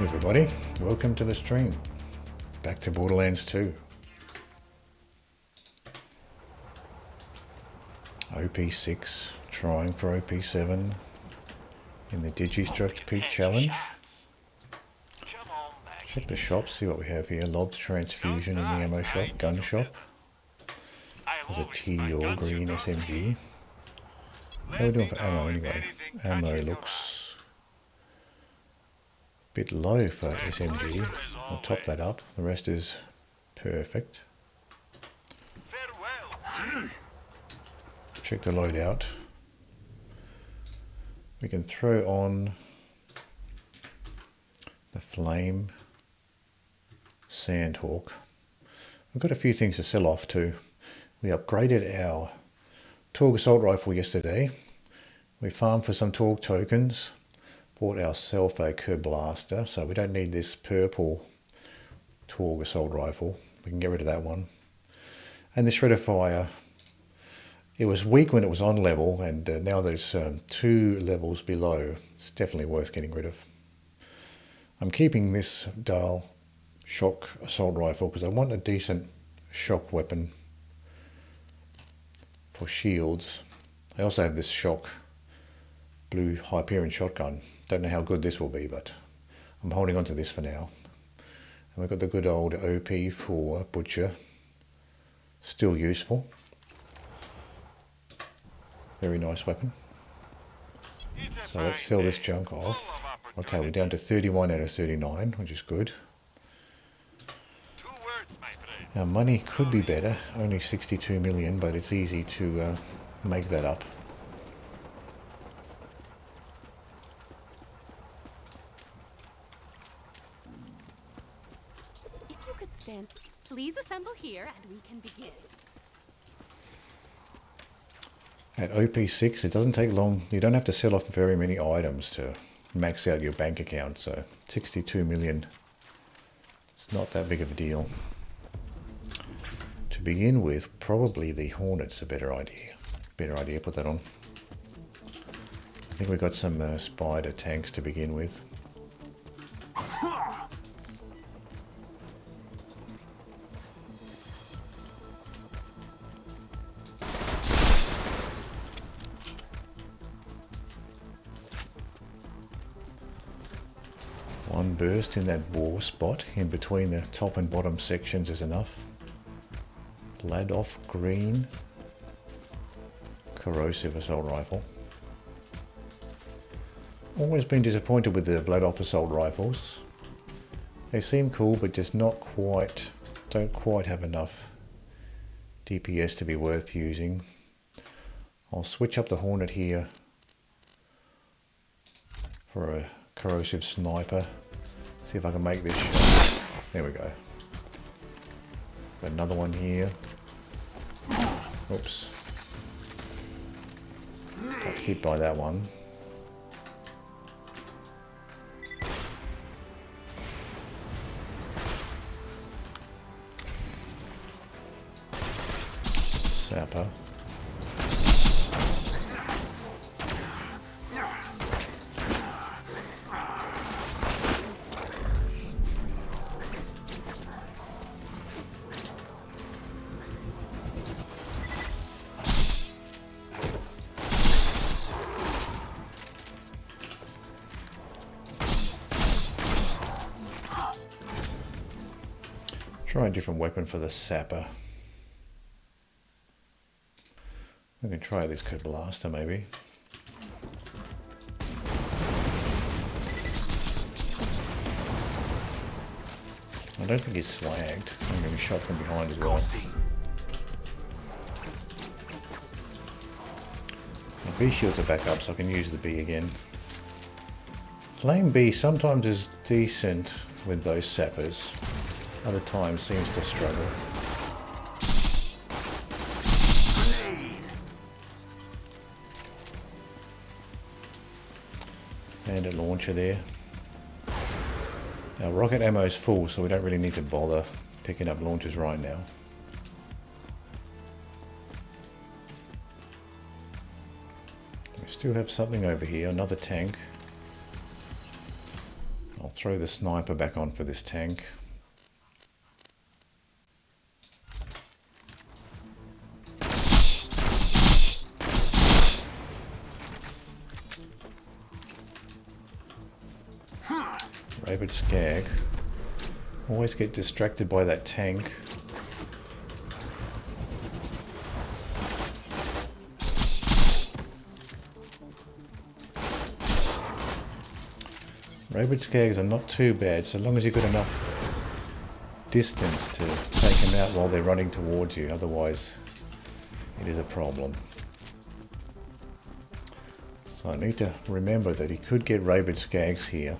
Everybody, welcome to the stream. Back to Borderlands 2. OP6, trying for OP7 in the Digistruct Peak Challenge. Check the shop, see what we have here. Lobs transfusion in the ammo shop, gun shop. There's a TDO green SMG. How are we doing for ammo anyway? Ammo looks a bit low for SMG. I'll top that up. The rest is perfect. Check the loadout. We can throw on the Flame Sandhawk. We've got a few things to sell off too. We upgraded our Torgue assault rifle yesterday. We farmed for some Torgue tokens. Bought ourselves a Kerr blaster, so we don't need this purple Torgue assault rifle. We can get rid of that one. And the Shredder Fire. It was weak when it was on level, and now there's 2 levels below. It's definitely worth getting rid of. I'm keeping this Dahl shock assault rifle because I want a decent shock weapon for shields. I also have this shock blue Hyperion shotgun. Don't know how good this will be, but I'm holding on to this for now. And we've got the good old OP4 Butcher. Still useful. Very nice weapon. So let's sell this junk off. Okay, we're down to 31 out of 39, which is good. Our money could be better, only 62 million, but it's easy to make that up. If you could stand, please assemble here and we can begin. At OP6, it doesn't take long. You don't have to sell off very many items to max out your bank account, so 62 million. It's not that big of a deal. To begin with, probably the Hornet's a better idea. Put that on. I think we've got some spider tanks to begin with. One burst in that bore spot in between the top and bottom sections is enough. Vladoff green corrosive assault rifle. Always been disappointed with the Vladoff assault rifles. They seem cool, but just don't quite have enough DPS to be worth using. I'll switch up the Hornet here for a corrosive sniper. See if I can make this shot. There we go. Got another one here. Oops. Got hit by that one. Sapper. Try a different weapon for the sapper. We can try this Kerr blaster maybe. I don't think he's slagged. I'm going to be shot from behind as well. My B shields are back up, so I can use the B again. Flame B sometimes is decent with those sappers. Other times seems to struggle. Bandit launcher there. Our rocket ammo is full, so we don't really need to bother picking up launchers right now. We still have something over here, another tank. I'll throw the sniper back on for this tank. Rabid Skag. Always get distracted by that tank. Rabid Skags are not too bad so long as you've got enough distance to take them out while they're running towards you, otherwise it is a problem. So I need to remember that he could get Rabid Skags here.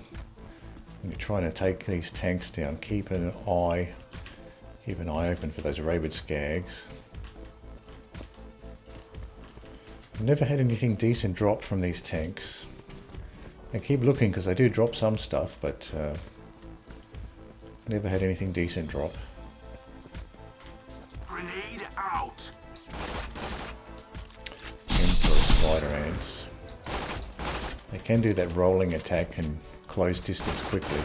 When you're trying to take these tanks down, keep an eye open for those Rabid Skags. I've never had anything decent drop from these tanks. I keep looking because they do drop some stuff, but never had anything decent drop. Grenade out. Emperor spider ants. They can do that rolling attack and close distance quickly.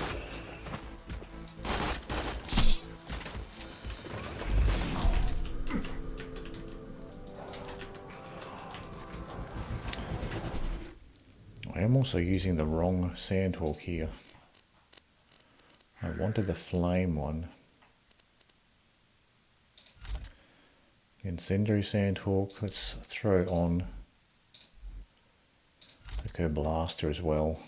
I am also using the wrong Sandhawk here. I wanted the flame one. Incendiary Sandhawk. Let's throw on the Kerblaster as well.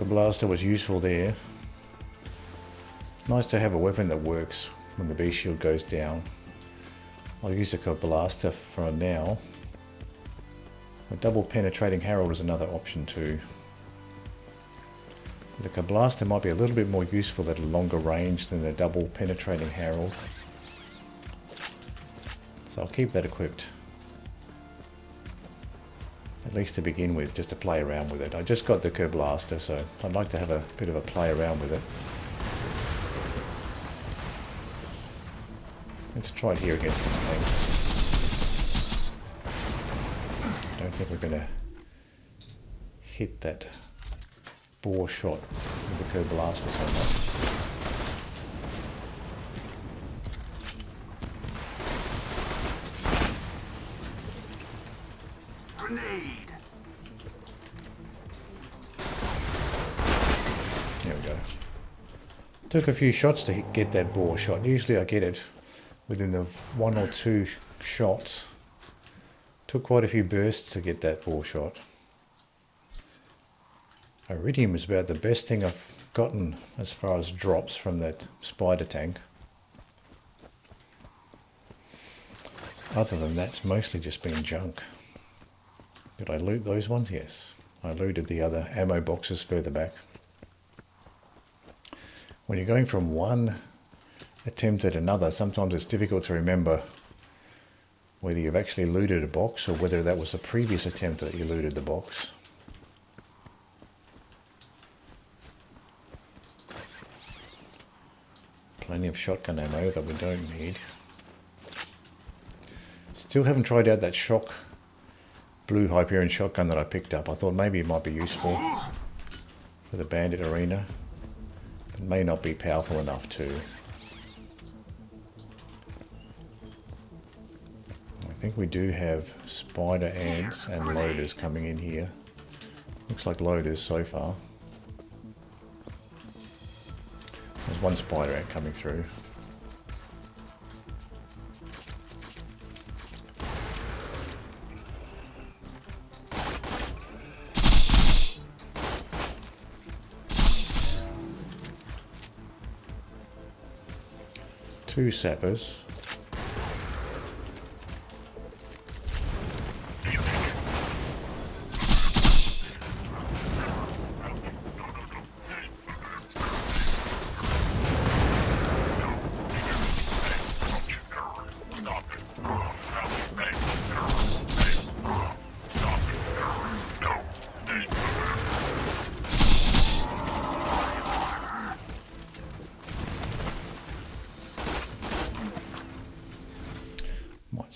Blaster was useful there. Nice to have a weapon that works when the beast shield goes down. I'll use the Blaster for now. A double penetrating Herald is another option too. The Blaster might be a little bit more useful at a longer range than the double penetrating Herald. So I'll keep that equipped. At least to begin with, just to play around with it. I just got the Kerblaster, so I'd like to have a bit of a play around with it. Let's try it here against this tank. I don't think we're going to hit that bore shot with the Kerblaster so much. There we go. Took a few shots to get that bore shot. Usually I get it within the 1 or 2 shots. Took quite a few bursts to get that bore shot. Iridium is about the best thing I've gotten as far as drops from that spider tank. Other than that, it's mostly just been junk. Did I loot those ones? Yes. I looted the other ammo boxes further back. When you're going from one attempt at another, sometimes it's difficult to remember whether you've actually looted a box or whether that was the previous attempt that you looted the box. Plenty of shotgun ammo that we don't need. Still haven't tried out that shock blue Hyperion shotgun that I picked up. I thought maybe it might be useful for the bandit arena. It may not be powerful enough too. I think we do have spider ants and loaders coming in here. Looks like loaders so far. There's one spider ant coming through. Two sappers.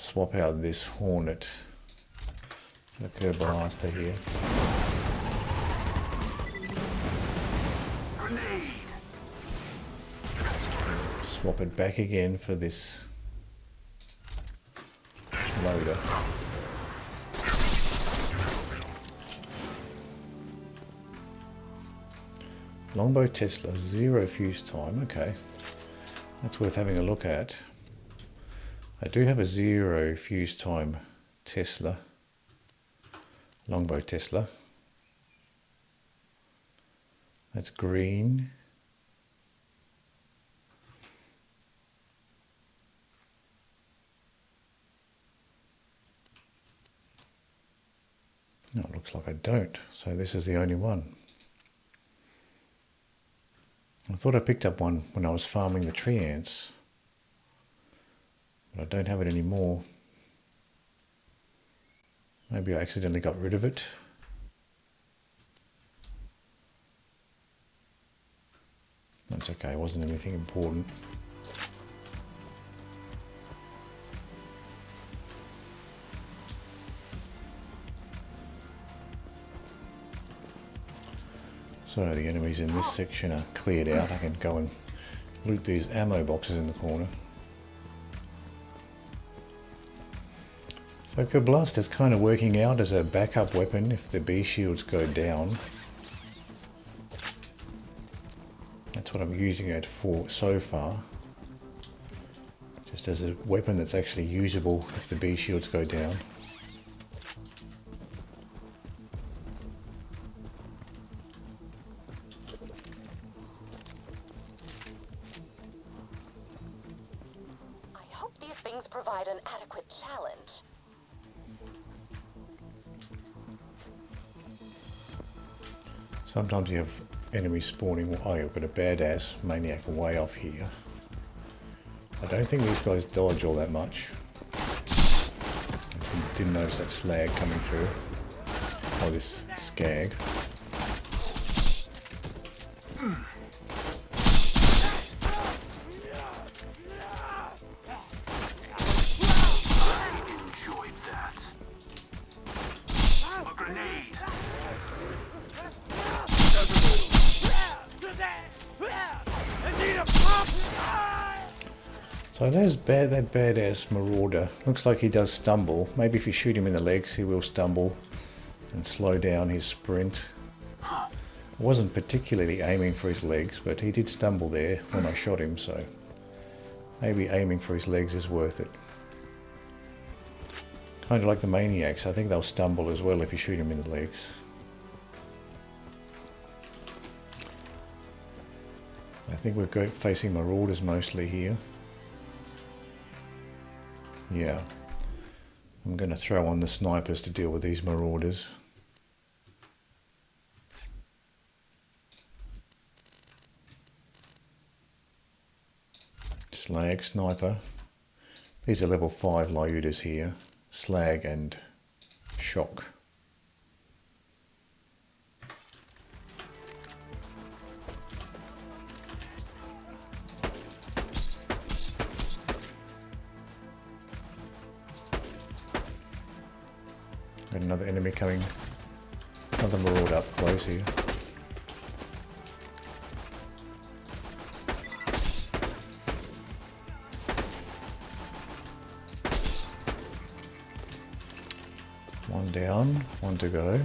swap out this Hornet. The Kerr Blaster here. Swap it back again for this loader. Longbow Tesla, 0 fuse time, okay. That's worth having a look at. I do have a 0 fuse time Tesla. Longbow Tesla. That's green. No, it looks like I don't. So this is the only one. I thought I picked up one when I was farming the tree ants, but I don't have it anymore. Maybe I accidentally got rid of it. That's okay, it wasn't anything important. So the enemies in this section are cleared out. I can go and loot these ammo boxes in the corner. So Kerr Blaster is kind of working out as a backup weapon if the B shields go down. That's what I'm using it for so far. Just as a weapon that's actually usable if the B shields go down. Provide an adequate challenge. Sometimes you have enemies spawning. Oh, you've got a badass maniac way off here. I don't think these guys dodge all that much. Didn't notice that slag coming through. Or this skag. So there's that badass Marauder. Looks like he does stumble. Maybe if you shoot him in the legs, he will stumble and slow down his sprint. I wasn't particularly aiming for his legs, but he did stumble there when I shot him, so maybe aiming for his legs is worth it. Kind of like the maniacs. I think they'll stumble as well if you shoot him in the legs. I think we're facing Marauders mostly here. Yeah, I'm going to throw on the snipers to deal with these Marauders. Slag, sniper. These are level 5 Lyudas here. Slag and shock. Got another enemy coming, another Marauder up close here. One down, one to go.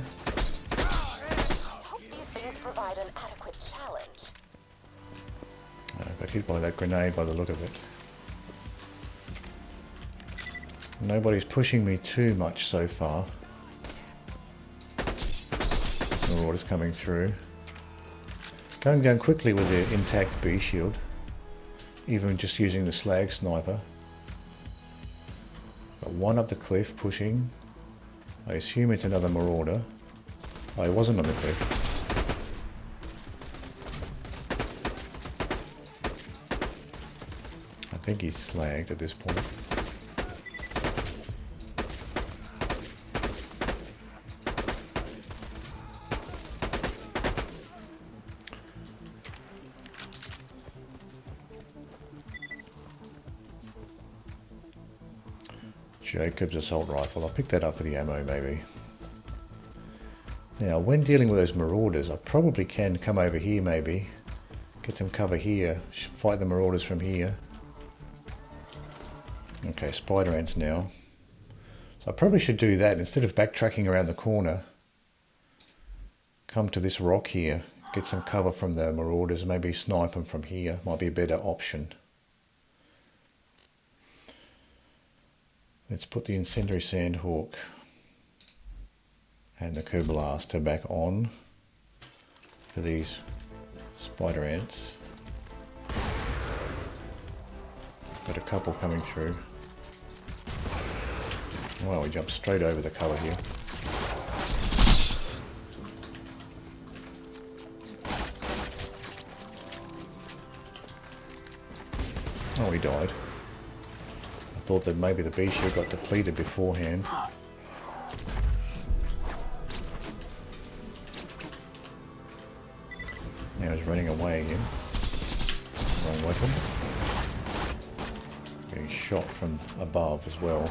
I hope these things provide an adequate challenge. I got hit by that grenade by the look of it. Nobody's pushing me too much so far. Marauders coming through. Going down quickly with the intact B shield. Even just using the slag sniper. Got one up the cliff pushing. I assume it's another Marauder. Oh, he wasn't on the cliff. I think he's slagged at this point. Jacob's assault rifle. I'll pick that up for the ammo maybe. Now when dealing with those marauders, I probably can come over here maybe. Get some cover here. Fight the marauders from here. Okay, spider ants now. So I probably should do that instead of backtracking around the corner. Come to this rock here. Get some cover from the marauders. Maybe snipe them from here. Might be a better option. Let's put the incendiary sandhawk and the Kurbalaster back on for these spider ants. Got a couple coming through. Well, we jumped straight over the cover here. Oh, he died. I thought that maybe the beast shield got depleted beforehand. Now he's running away again. Wrong weapon. Getting shot from above as well.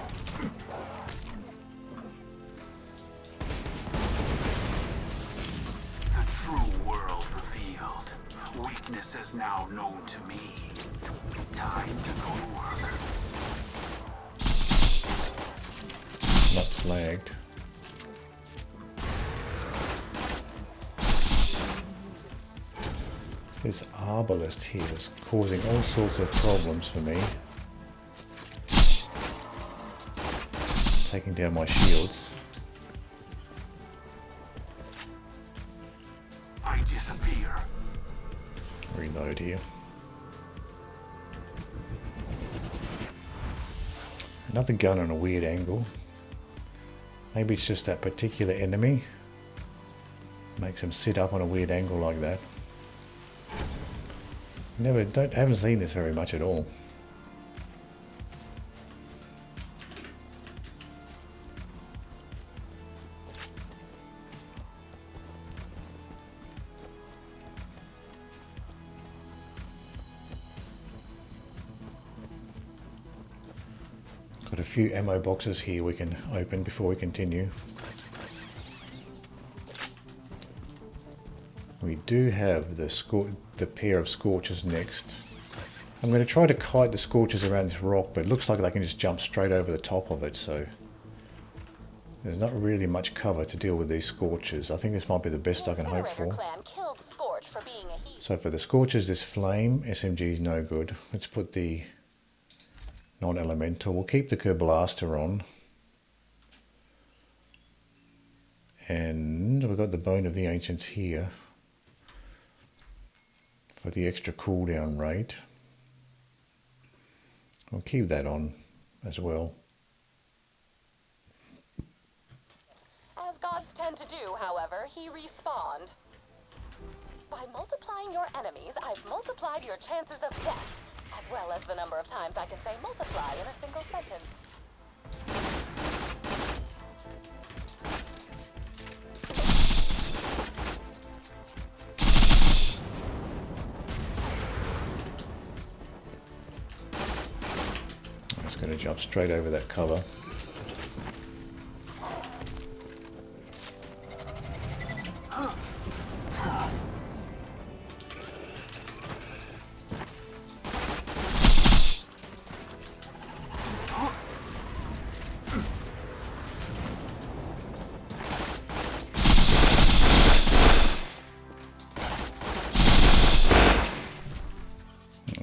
The true world revealed. Weakness is now known to me. Time to go to work. Not slagged. This arbalist here is causing all sorts of problems for me. Taking down my shields. I disappear. Reload here. Another gun on a weird angle. Maybe it's just that particular enemy. Makes them sit up on a weird angle like that. Haven't seen this very much at all. Got a few ammo boxes here we can open before we continue. We do have the pair of scorchers next. I'm going to try to kite the scorchers around this rock, but it looks like they can just jump straight over the top of it, so there's not really much cover to deal with these scorchers. I think this might be the best I can hope for. Clan killed Scorch for being a heathen. So for the scorchers, this flame SMG is no good. Let's put the non-elemental. We'll keep the Kurbalaster on. And we've got the Bone of the Ancients here for the extra cooldown rate. We'll keep that on as well. As gods tend to do, however, he respawned. By multiplying your enemies, I've multiplied your chances of death, as well as the number of times I can say multiply in a single sentence. I'm just going to jump straight over that cover.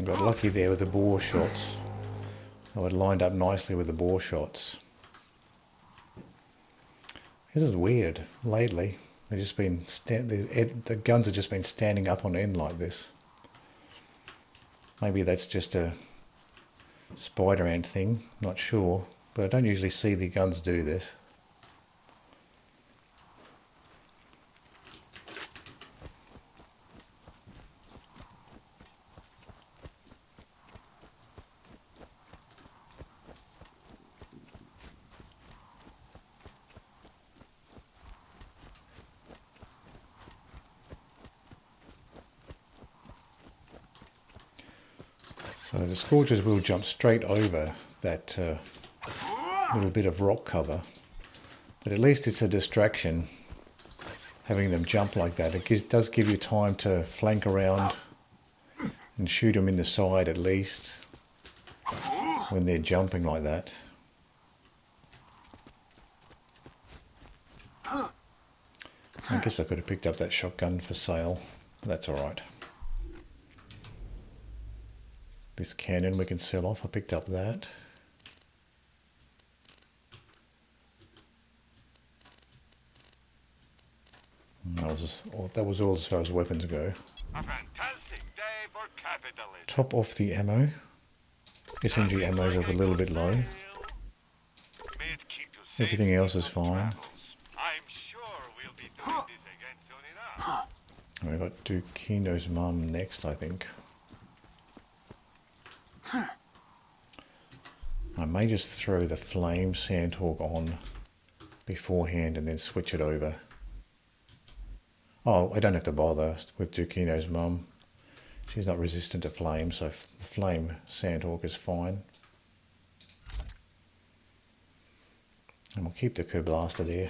Got lucky there with the boar shots. I would lined up nicely with the boar shots. This is weird. Lately, they've just been the guns have just been standing up on end like this. Maybe that's just a spider ant thing. Not sure, but I don't usually see the guns do this. So the scorchers will jump straight over that little bit of rock cover. But at least it's a distraction, having them jump like that. It does give you time to flank around and shoot them in the side at least when they're jumping like that. I guess I could have picked up that shotgun for sale. That's alright. This cannon we can sell off. I picked up that. That was all as far as weapons go. A fantastic day for capitalism. Top off the ammo. SMG ammo's a little bit low. May it keep you safe Everything else is on fine. travels. I'm sure we'll be doing this again soon enough. And we've got Dukino's mum next, I think. I may just throw the flame Sandhawk on beforehand and then switch it over. Oh, I don't have to bother with Dukino's mum. She's not resistant to flame, so the flame Sandhawk is fine. And we'll keep the Kerblaster there.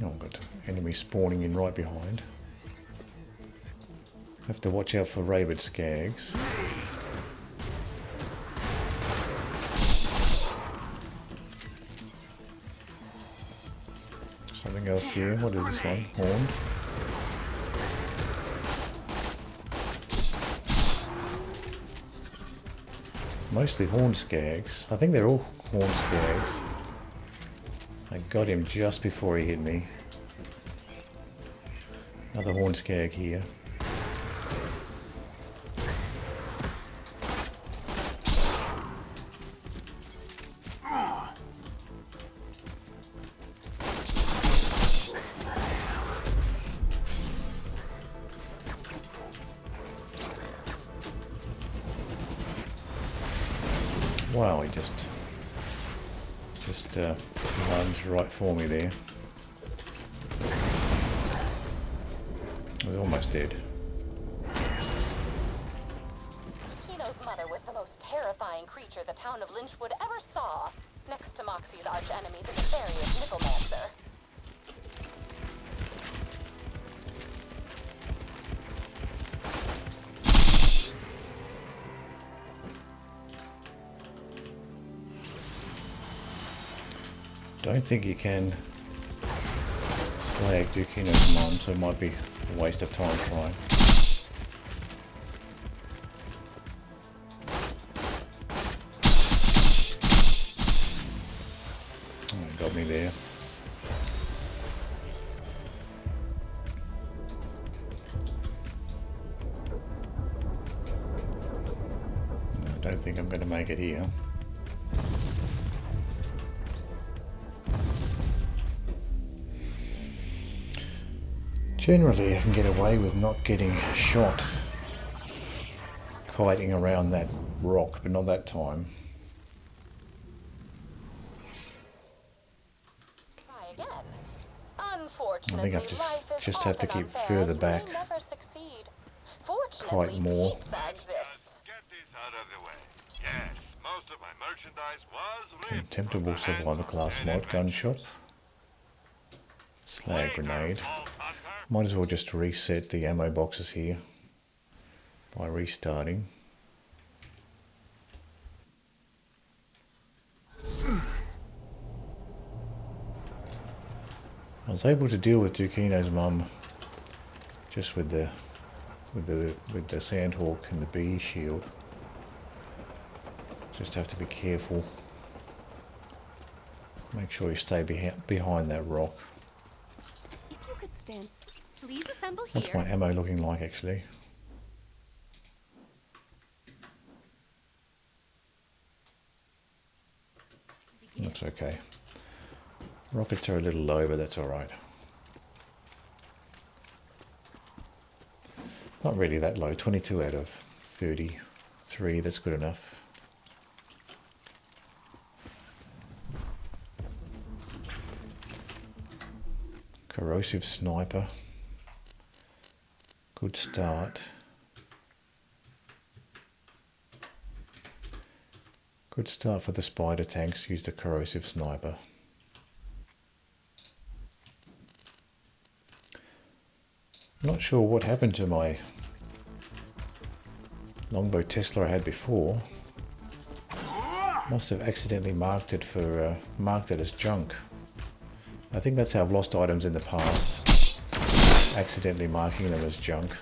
Oh, I've got enemies spawning in right behind. Have to watch out for rabid skags. Something else here. What is this one? Horned. Mostly horned skags. I think they're all horned skags. I got him just before he hit me. Another horned skag here. Wow, he just lunged right for me there. I was almost dead. Kino's mother was the most terrifying creature the town of Lynchwood ever saw, next to Moxie's archenemy, the nefarious Nipplemancer. Don't think you can slag Dukino's mom, so it might be a waste of time trying. Oh, it got me there. No, I don't think I'm going to make it here. Generally, I can get away with not getting shot kiting around that rock, but not that time. Try again. Unfortunately, I think I've just have to often keep unfair further and back. may never succeed. Fortunately, Quite more. pizza exists. Get this out of the way. Yes, most of my merchandise was ripped. Contemptible survivor class mod gun shop. Slag grenade. Might as well just reset the ammo boxes here by restarting. I was able to deal with Dukino's mum just with the Sandhawk and the bee shield. Just have to be careful. Make sure you stay behind that rock. If you could stand, please assemble What's my here. ammo looking like actually? That's okay. Rockets are a little low, but that's alright. Not really that low, 22 out of 33, that's good enough. Corrosive sniper. Good start. Good start for the spider tanks. Use the corrosive sniper. Not sure what happened to my longbow Tesla I had before. Must have accidentally marked it as junk. I think that's how I've lost items in the past. Accidentally marking them as junk.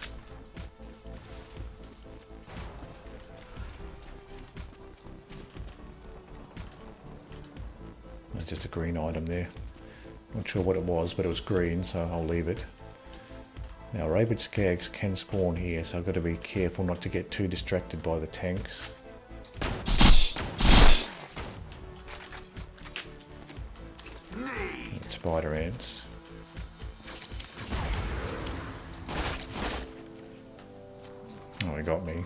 That's just a green item there. Not sure what it was, but it was green, so I'll leave it. Now, rabid skags can spawn here, so I've got to be careful not to get too distracted by the tanks. And spider ants. Oh, he got me.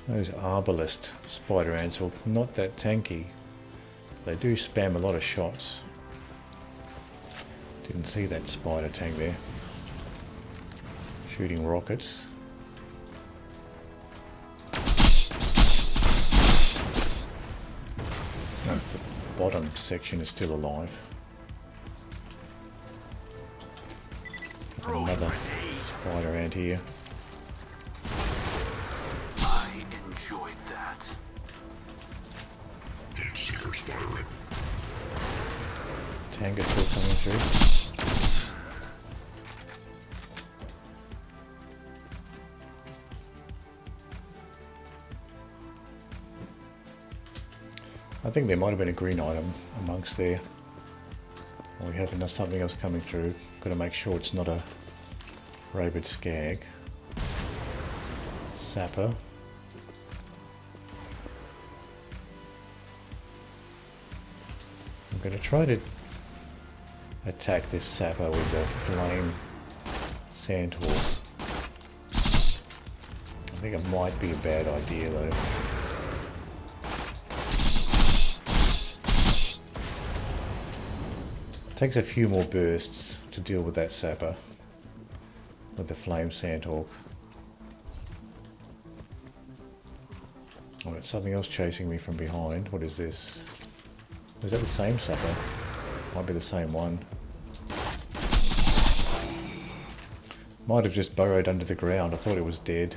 Those arbalist spider ants are not that tanky. They do spam a lot of shots. Didn't see that spider tank there. Shooting rockets. No, the bottom section is still alive. Another spider ant here. Tank is still coming through. I think there might have been a green item amongst there. We have something else coming through. Got to make sure it's not a rabid skag. Sapper. I'm going to try to attack this sapper with the flame sandhawk. I think it might be a bad idea though. It takes a few more bursts to deal with that sapper with the flame sandhawk. Oh, it's something else chasing me from behind. What is this? Was that the same sapper? Might be the same one. Might have just burrowed under the ground. I thought it was dead.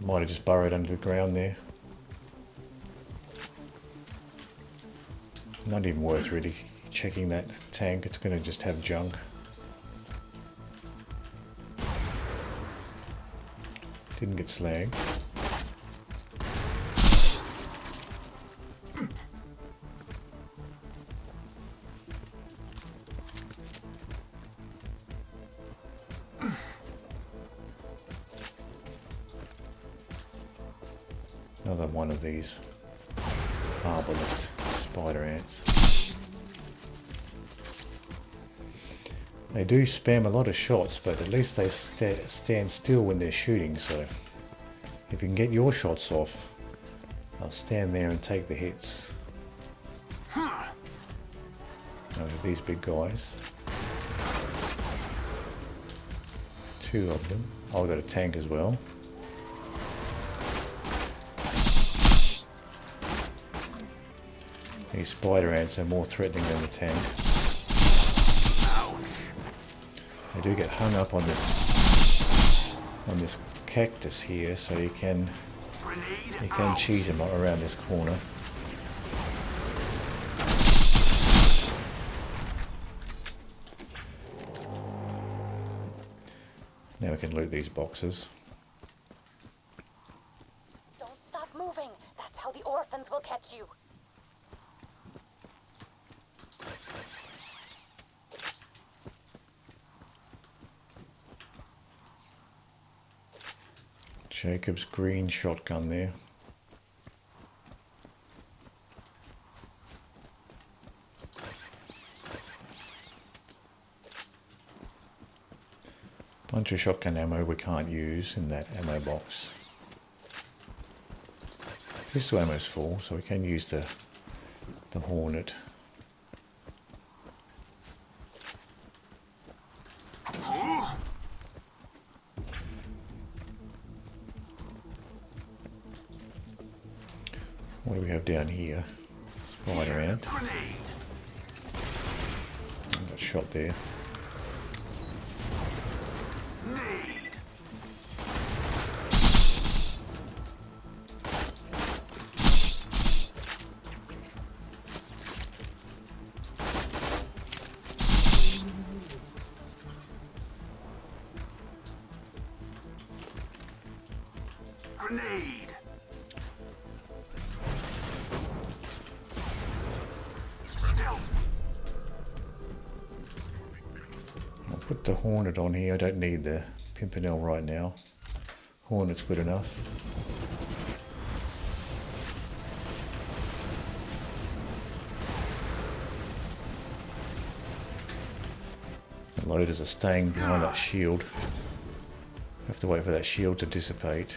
Might have just burrowed under the ground there. Not even worth really checking that tank. It's going to just have junk. Didn't get slagged. Another one of these arbalist spider ants. They do spam a lot of shots, but at least they stand still when they're shooting, so if you can get your shots off, they'll stand there and take the hits. Those are these big guys. Two of them. Oh, I've got a tank as well. These spider ants are more threatening than the tank. They do get hung up on this cactus here, so you can cheese them around this corner. Now we can loot these boxes. Don't stop moving. That's how the orphans will catch you. Jacob's green shotgun there. Bunch of shotgun ammo we can't use in that ammo box. Pistol ammo's full, so we can use the Hornet. What do we have down here? Spider-Man. Got shot there. Grenade! Stealth! I'll put the Hornet on here. I don't need the Pimpernel right now. Hornet's good enough. The loaders are staying behind that shield. Have to wait for that shield to dissipate.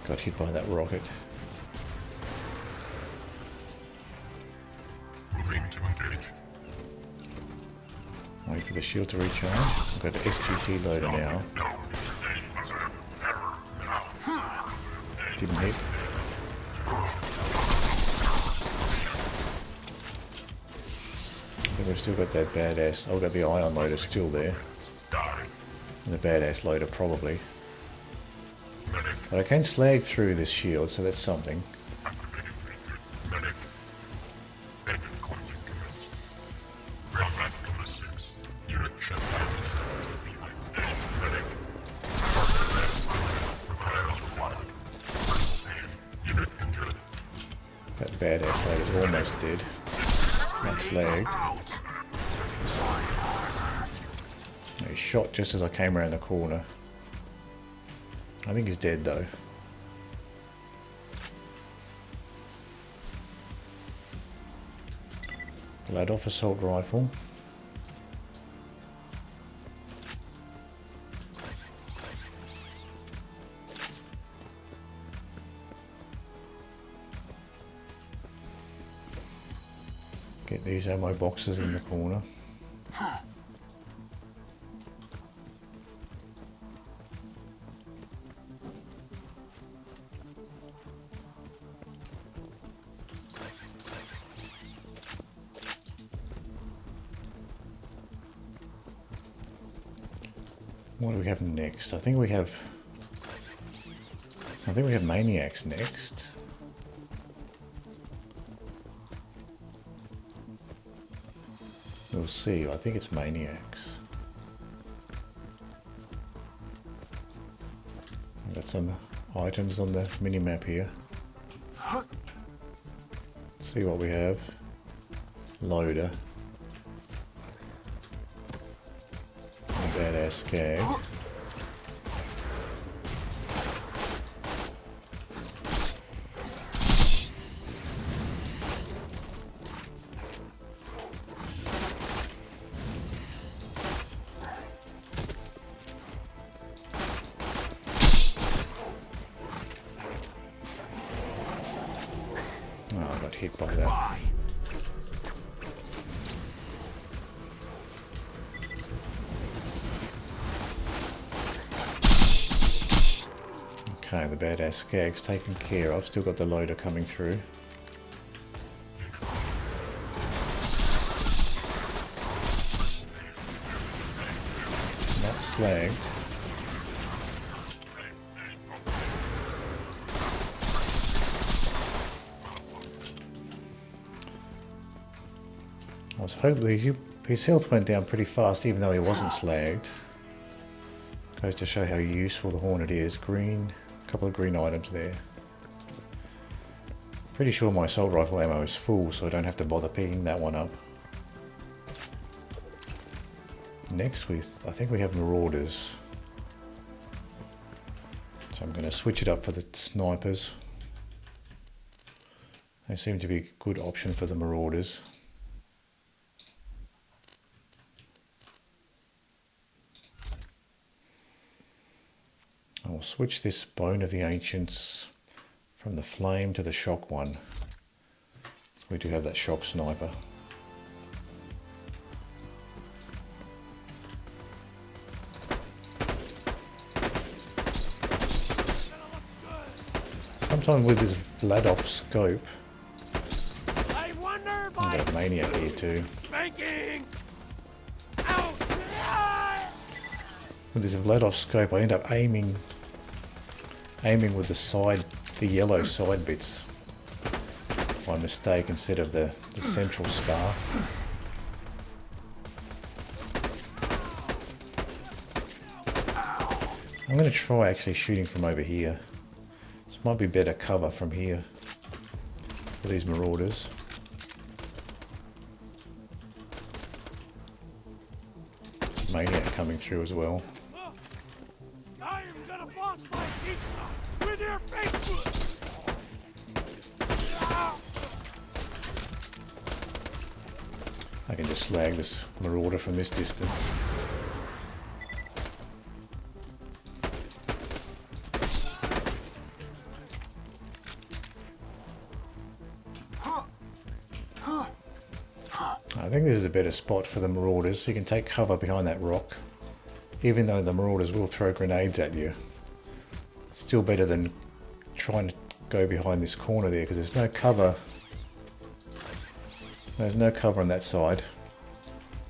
Got hit by that rocket. Moving to engage. Wait for the shield to recharge. I've got the SGT loader now. Didn't hit. But we've still got that badass. I've got the ion loader still there. And the badass loader probably. But I can slag through this shield, so that's something. That badass loader's almost dead. Not slagged. He shot just as I came around the corner. I think he's dead though. Glad off assault rifle. Get these ammo boxes in the corner. What do we have next? I think we have Maniacs next. We'll see. I think it's Maniacs. I've got some items on the mini-map here. Let's see what we have. Loader. A badass skag. Oh, I got hit by that. Okay, the badass skag's taken care of. Still got the loader coming through. Not slagged. I was hoping his health went down pretty fast even though he wasn't slagged. Goes to show how useful the Hornet is. Green, a couple of green items there. Pretty sure my assault rifle ammo is full, so I don't have to bother picking that one up. Next I think we have Marauders. So I'm going to switch it up for the snipers. They seem to be a good option for the marauders. I'll switch this Bone of the Ancients from the flame to the shock one. We do have that shock sniper. Sometimes with this Vladov scope, I've got a maniac here too. With this Vladov scope, I end up aiming with the yellow side bits by mistake instead of the central star. I'm going to try actually shooting from over here. This might be better cover from here for these marauders. There's a maniac coming through as well. I am gonna boss my pizza with your face. I can just slag this marauder from this distance. I think this is a better spot for the marauders. You can take cover behind that rock, even though the marauders will throw grenades at you. Still better than trying to go behind this corner there, because there's no cover. There's no cover on that side.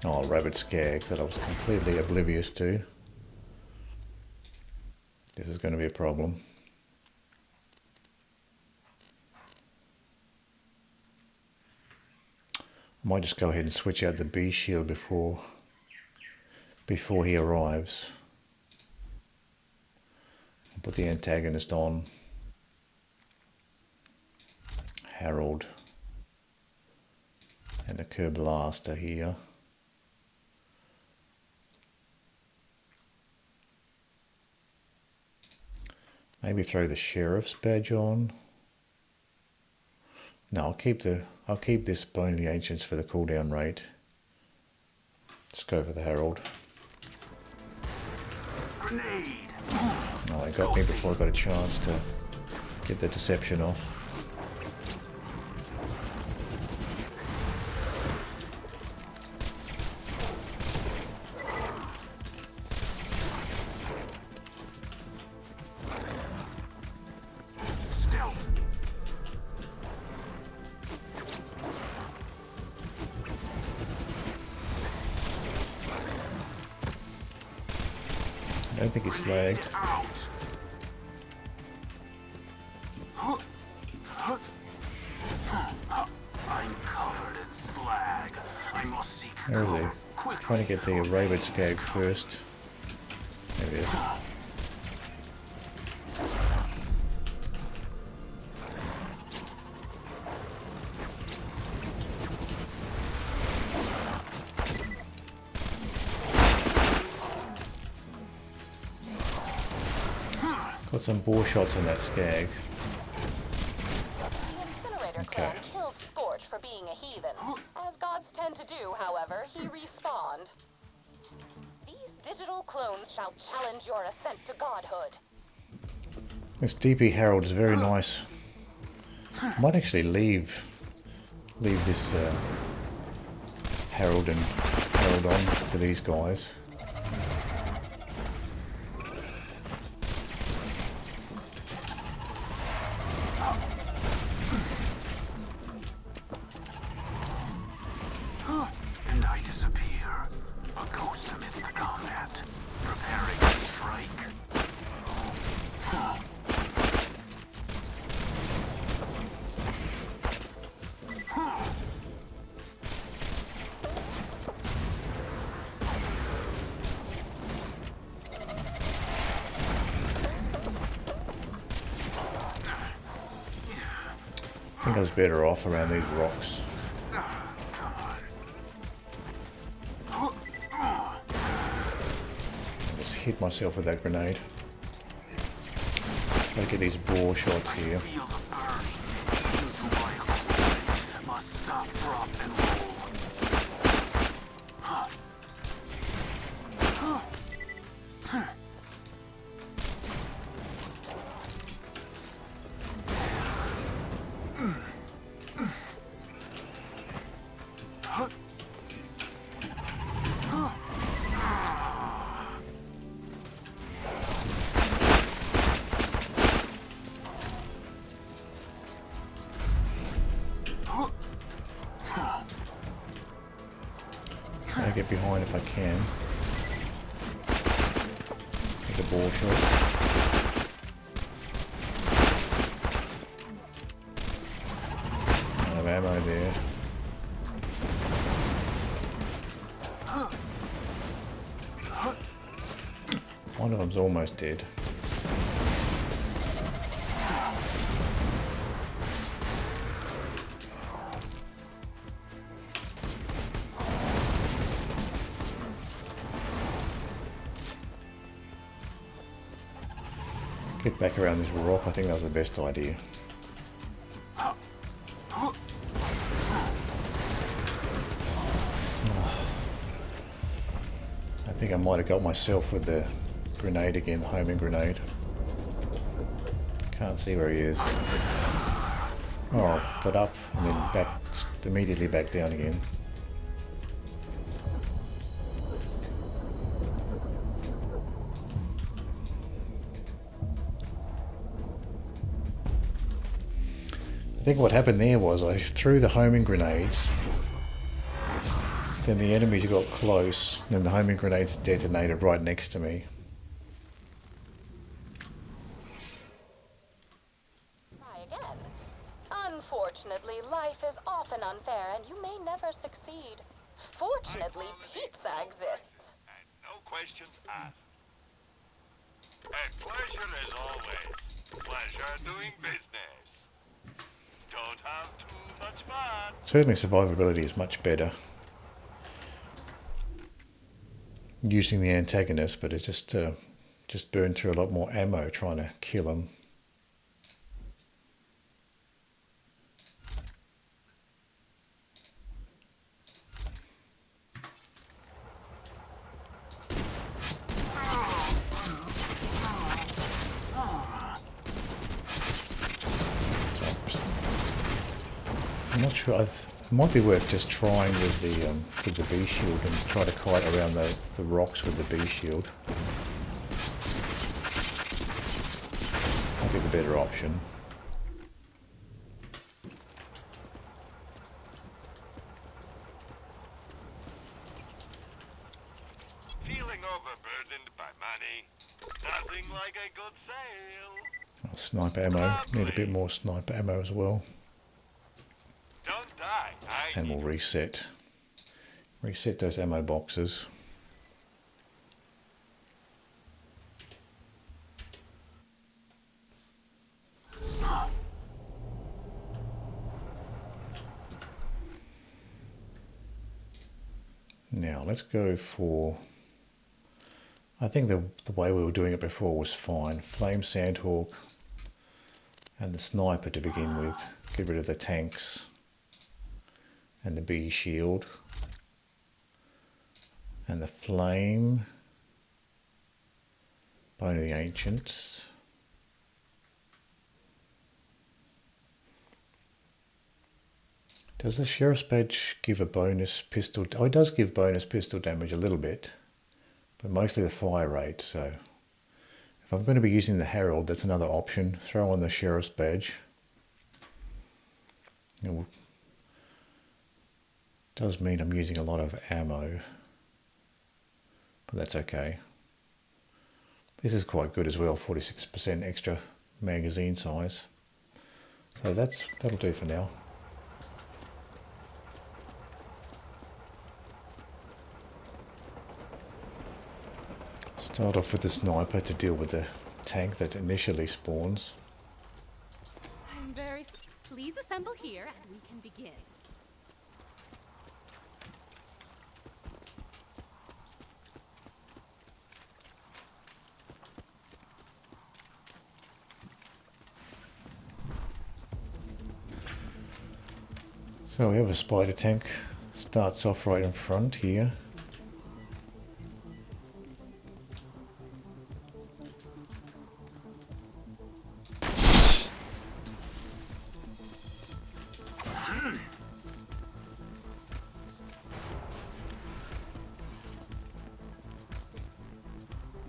Oh, rabid skag that I was completely oblivious to. This is going to be a problem. I might just go ahead and switch out the B shield before he arrives. I'll put the antagonist on. Harold. And the Kerblaster here. Maybe throw the Sheriff's badge on. No, I'll keep this Bone of the Ancients for the cooldown rate. Let's go for the Herald. Grenade. No, they got me before I got a chance to get the deception off. Stealth. I don't think it's lagged. Out. I'm covered in slag. I must seek Where are they? cover quickly. Trying to get the Rabid Skag first. There it is. Got some bore shots on that Skag. The Incinerator clan killed Scorch for being a heathen. As gods tend to do, however, he respawned. These digital clones shall challenge your ascent to godhood. This DP Herald is very nice. I might actually leave this Herald on for these guys. And I disappear, a ghost amidst the combat, preparing to strike. I think I was better off around these rocks. I just hit myself with that grenade. Gotta get these bore shots here. Feel the burning. Into my core. Must stop, drop, and roll. Huh. Huh. Huh. I'll get behind if I can. Get the ball shot. I have ammo there. One of them's almost dead. Get back around this rock, I think that was the best idea. I think I might have got myself with the grenade again, the homing grenade. Can't see where he is. Oh, got up and then back, immediately back down again. I think what happened there was I threw the homing grenades, then the enemies got close, and then the homing grenades detonated right next to me. Try again. Unfortunately, life is often unfair and you may never succeed. Fortunately, pizza exists. And no questions asked. A pleasure as always. Pleasure doing business. Don't have too much fun. Certainly survivability is much better using the antagonist, but it just burned through a lot more ammo trying to kill him. I'm not sure. It might be worth just trying with the B shield and try to kite around the rocks with the B shield. Might be the better option. Feeling overburdened by money. Nothing like a good sale. Oh, sniper ammo. Need a bit more sniper ammo as well. Don't die. And we'll reset. Reset those ammo boxes. Now let's go for, I think the way we were doing it before was fine. Flame Sandhawk and the sniper to begin with. Get rid of the tanks and the B shield and the flame. Bone of the Ancients. Does the Sheriff's Badge give a bonus pistol? Oh, it does give bonus pistol damage a little bit, but mostly the fire rate. So if I'm going to be using the Herald, that's another option. Throw on the Sheriff's Badge. It does mean I'm using a lot of ammo, but that's okay. This is quite good as well, 46% extra magazine size. So that'll do for now. Start off with the sniper to deal with the tank that initially spawns. I'm very... Please assemble here and we can begin. So we have a spider tank. Starts off right in front here.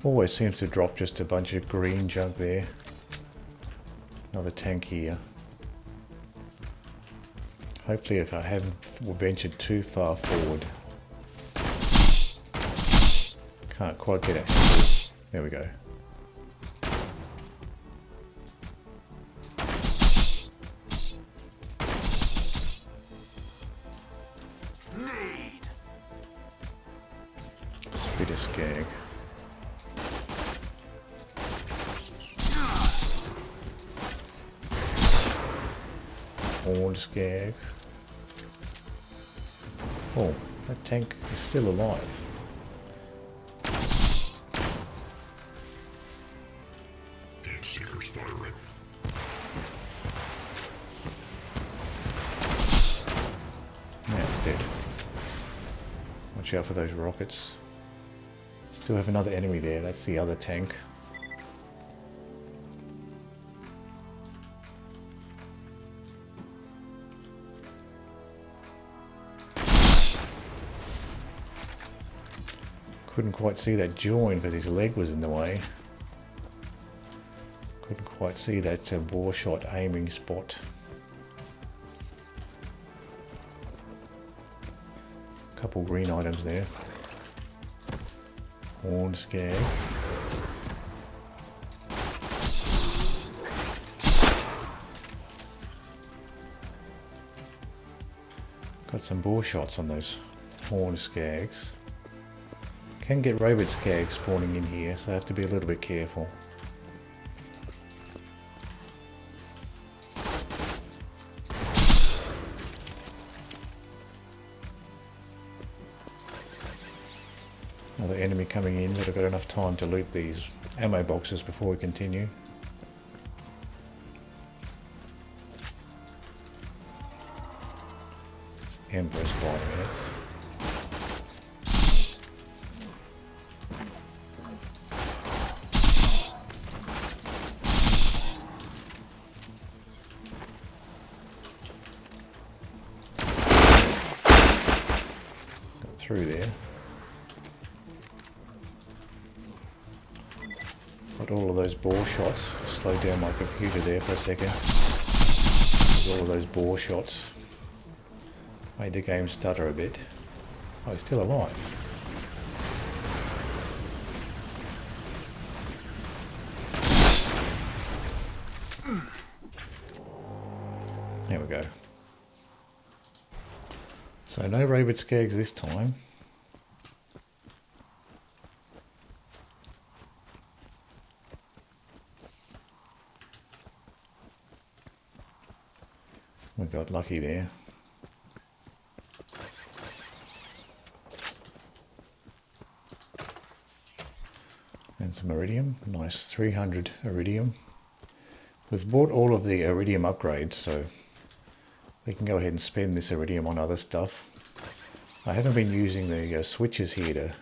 Always seems to drop just a bunch of green junk there. Another tank here. Hopefully I haven't ventured too far forward. Can't quite get it. There we go. Spitter skag. Horn skag. Oh, that tank is still alive. Now it's dead. Watch out for those rockets. Still have another enemy there. That's the other tank. Couldn't quite see that join because his leg was in the way. Couldn't quite see that bore shot aiming spot. Couple green items there. Horn scare. Got some bore shots on those horn skags. Can get rabid skags spawning in here, so I have to be a little bit careful. Another enemy coming in, but I've got enough time to loot these ammo boxes before we continue. Emperor spider ants. Through there. Got all of those bore shots. Slowed down my computer there for a second. All of those bore shots. Made the game stutter a bit. Oh, he's still alive. There we go. So no rabid skags this time. We got lucky there. And some iridium. Nice 300 iridium. We've bought all of the iridium upgrades, so we can go ahead and spend this iridium on other stuff. I haven't been using the switches here to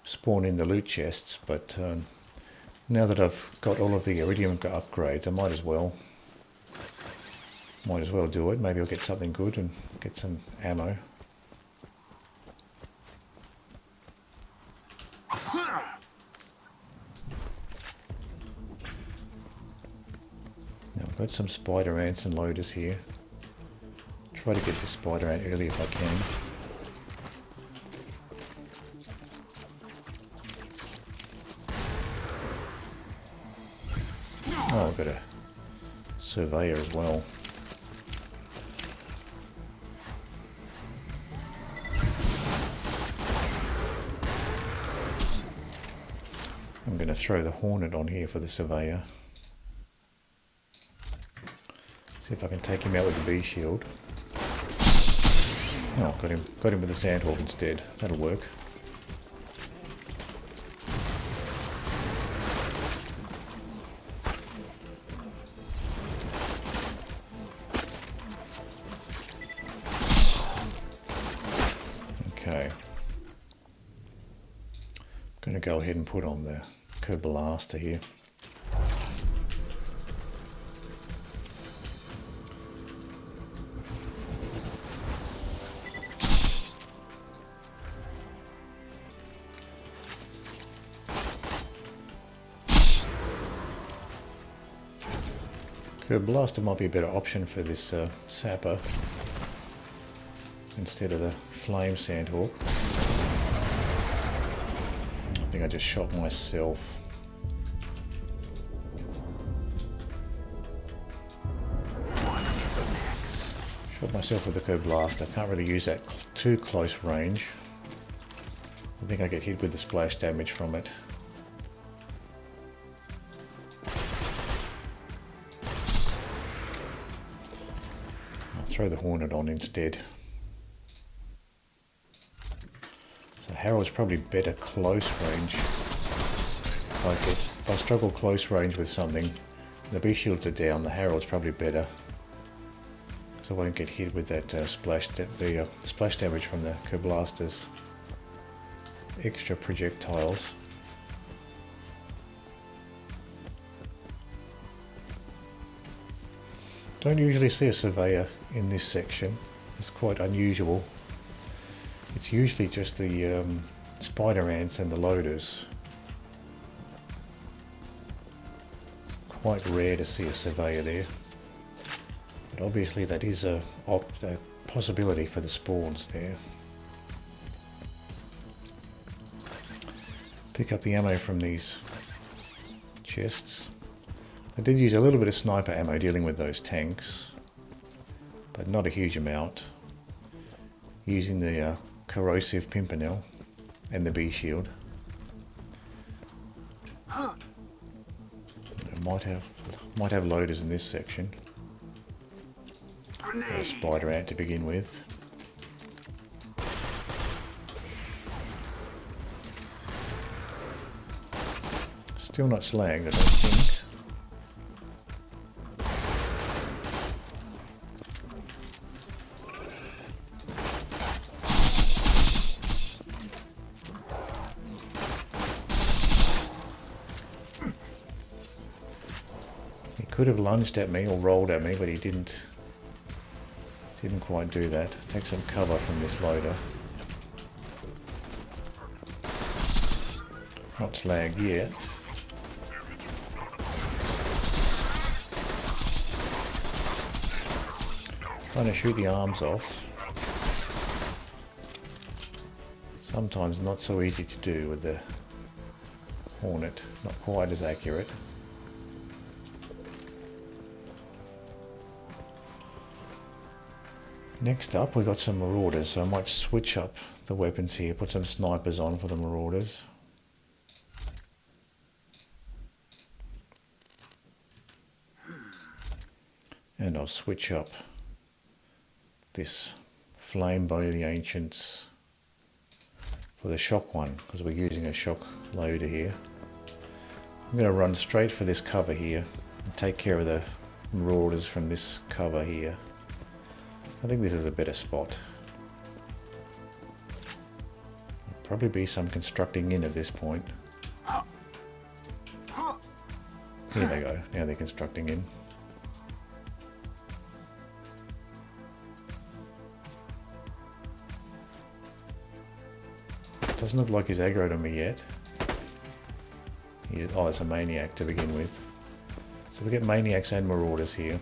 spawn in the loot chests, but now that I've got all of the iridium upgrades, I might as well do it. Maybe I'll get something good and get some ammo. Now I've got some spider ants and loaders here. Try to get this spider ant early if I can. Oh, I've got a surveyor as well. I'm going to throw the hornet on here for the surveyor. See if I can take him out with the bee shield. Oh, got him with the sandhawk instead. That'll work. Going to go ahead and put on the Blaster here. Blaster might be a better option for this sapper instead of the flame sandhawk. I think I just shot myself. What is next? Shot myself with the Blaster. Can't really use that too close range. I think I get hit with the splash damage from it. Throw the Hornet on instead. So Harold's probably better close range. If I struggle close range with something, the B shields are down, the Harold's probably better. So I won't get hit with that splash damage from the Blaster's extra projectiles. Don't usually see a surveyor in this section. It's quite unusual. It's usually just the spider ants and the loaders. Quite rare to see a surveyor there. But obviously that is a possibility for the spawns there. Pick up the ammo from these chests. I did use a little bit of sniper ammo dealing with those tanks, but not a huge amount. Using the corrosive Pimpernel and the B shield. I might have loaders in this section. A spider ant to begin with. Still not slagged, I don't think. Could have lunged at me or rolled at me, but he didn't quite do that. Take some cover from this loader. Not slagged yet. Trying to shoot the arms off. Sometimes not so easy to do with the Hornet. Not quite as accurate. Next up, we've got some Marauders, so I might switch up the weapons here, put some snipers on for the Marauders. And I'll switch up this Flame Bow of the Ancients for the shock one, because we're using a shock loader here. I'm going to run straight for this cover here and take care of the Marauders from this cover here. I think this is a better spot. There'll probably be some constructing in at this point. Here they go, now they're constructing in. Doesn't look like he's aggroed on me yet. Oh, it's a Maniac to begin with. So we get Maniacs and Marauders here.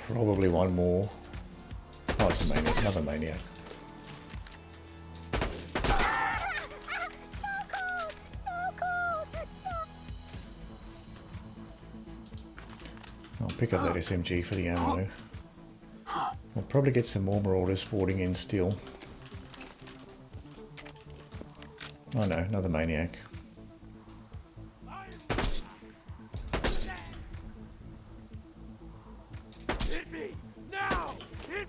Probably one more. Oh, it's a Maniac, another Maniac. I'll pick up that SMG for the ammo. I'll probably get some more Marauders spawning in still. Oh no, another Maniac. Hit me! Now! Hit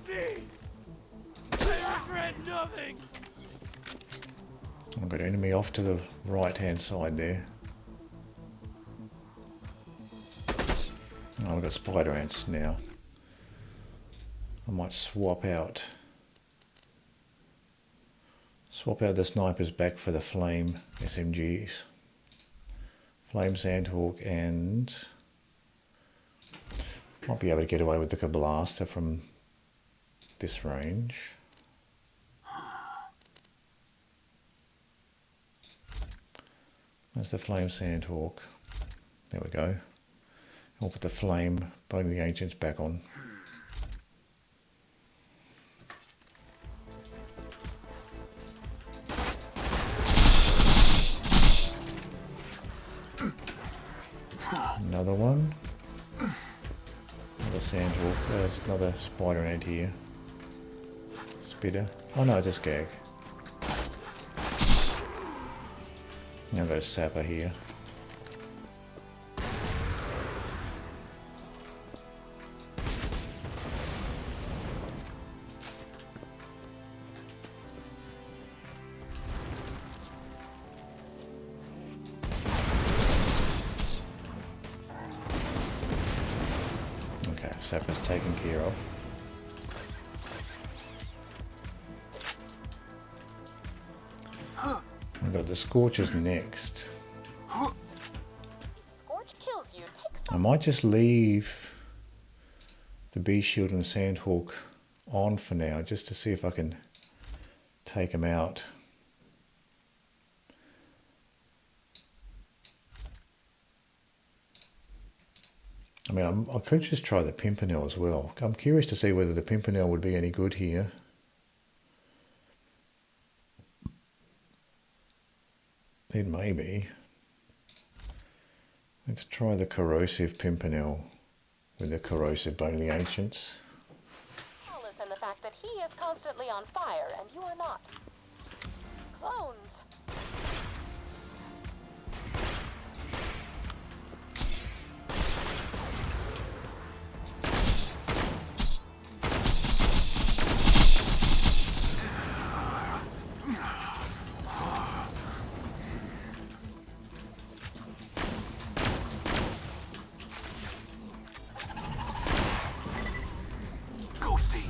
get nothing. I've got an enemy off to the right hand side there. Oh, I've got spider ants now. I might swap out the snipers back for the flame SMGs. Flame Sandhawk, and might be able to get away with the blaster from this range. There's the Flame Sandhawk. There we go. I'll put the Flame Bone of the Ancients back on. Another one. Another Sandhawk. There's another spider ant here. Spitter. Oh no, it's a skag. Now I've got a sapper here. Okay, sapper's taken care of. I've got the Scorchers next. If Scorch kills you, take I some. might just leave the Bee Shield and the Sandhawk on for now, just to see if I can take them out. I mean, I could just try the Pimpernel as well. I'm curious to see whether the Pimpernel would be any good here. It may be. Let's try the Corrosive Pimpernel with the Corrosive Bone of the Ancients. Solace in the fact that he is constantly on fire and you are not. Clones. Ghosty.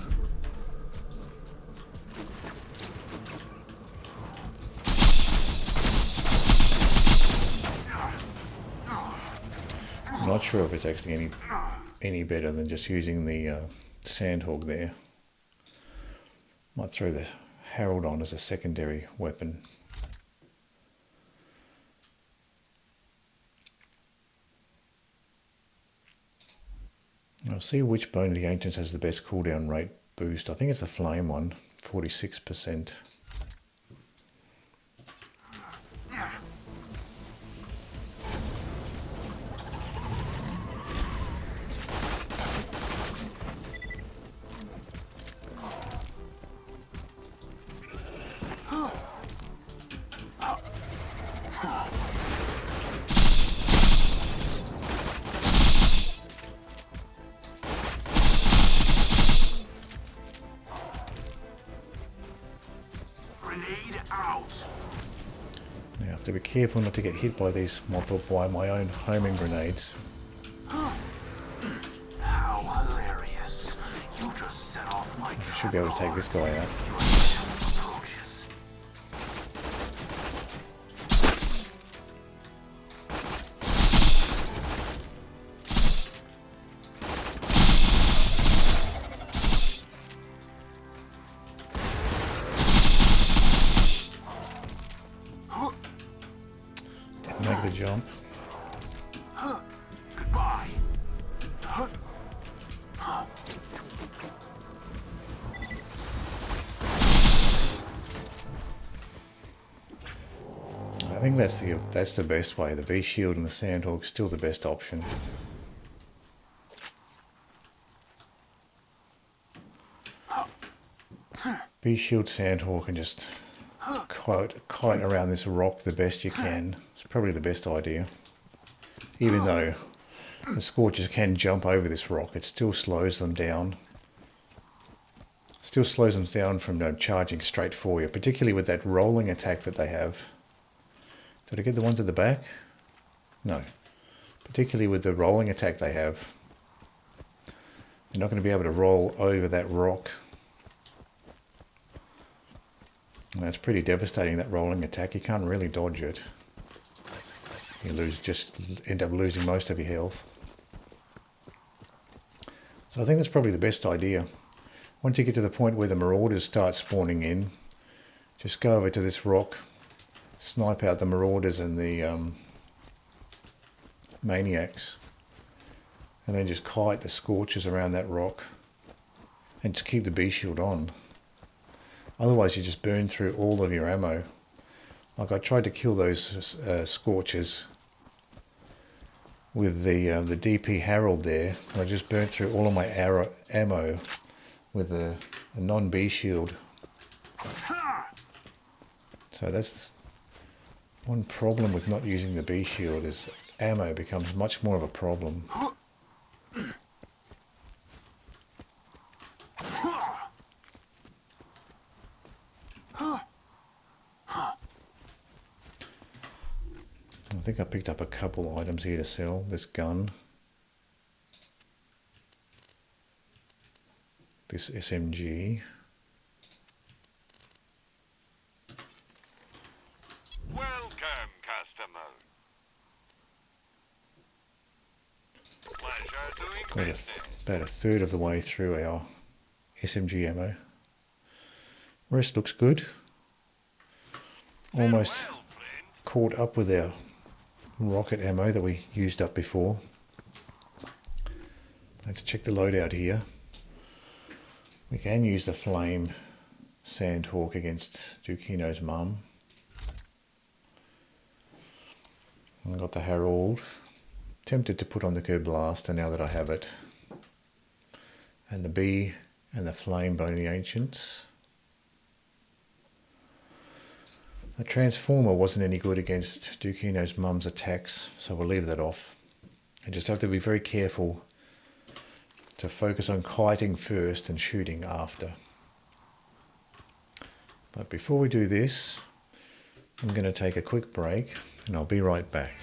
I'm not sure if it's actually any better than just using the Sandhawk there. Might throw the Herald on as a secondary weapon. I'll see which Bone of the Ancients has the best cooldown rate boost. I think it's the Flame one, 46%. Grenade out. Now I have to be careful not to get hit by these by my own homing grenades. How hilarious. You just set off my I should be able to take this guy out. Your stealth approaches. Didn't make the jump. Goodbye. I think that's the best way. The Bee Shield and the Sandhawk still the best option. Bee Shield, Sandhawk, and just kite around this rock the best you can. It's probably the best idea. Even though the Scorchers can jump over this rock, it still slows them down. still slows them down from charging straight for you, particularly with that rolling attack that they have. Did I get the ones at the back? No. Particularly with the rolling attack they have. You're not going to be able to roll over that rock. And that's pretty devastating, that rolling attack. You can't really dodge it. You just end up losing most of your health. So I think that's probably the best idea. Once you get to the point where the marauders start spawning in, just go over to this rock, snipe out the marauders and the maniacs, and then just kite the scorchers around that rock and just keep the bee shield on. Otherwise you just burn through all of your ammo. Like I tried to kill those scorchers with the DP Harold there. I just burnt through all of my ammo with a non-bee shield. So that's one problem with not using the bee shield, is ammo becomes much more of a problem. I think I picked up a couple items here to sell. This gun, this SMG, Welcome, customer. Pleasure doing got business. about a third of the way through our SMG ammo. Rest looks good. Almost Well, friend. caught up with our rocket ammo that we used up before. Let's check the loadout here. We can use the flame Sandhawk against Dukino's mum. I got the Harold. Tempted to put on the Kerblast, and now that I have it. And the bee and the flame Bone of the Ancients. The Transformer wasn't any good against Dukino's mum's attacks, so we'll leave that off. And just have to be very careful to focus on kiting first and shooting after. But before we do this, I'm going to take a quick break and I'll be right back.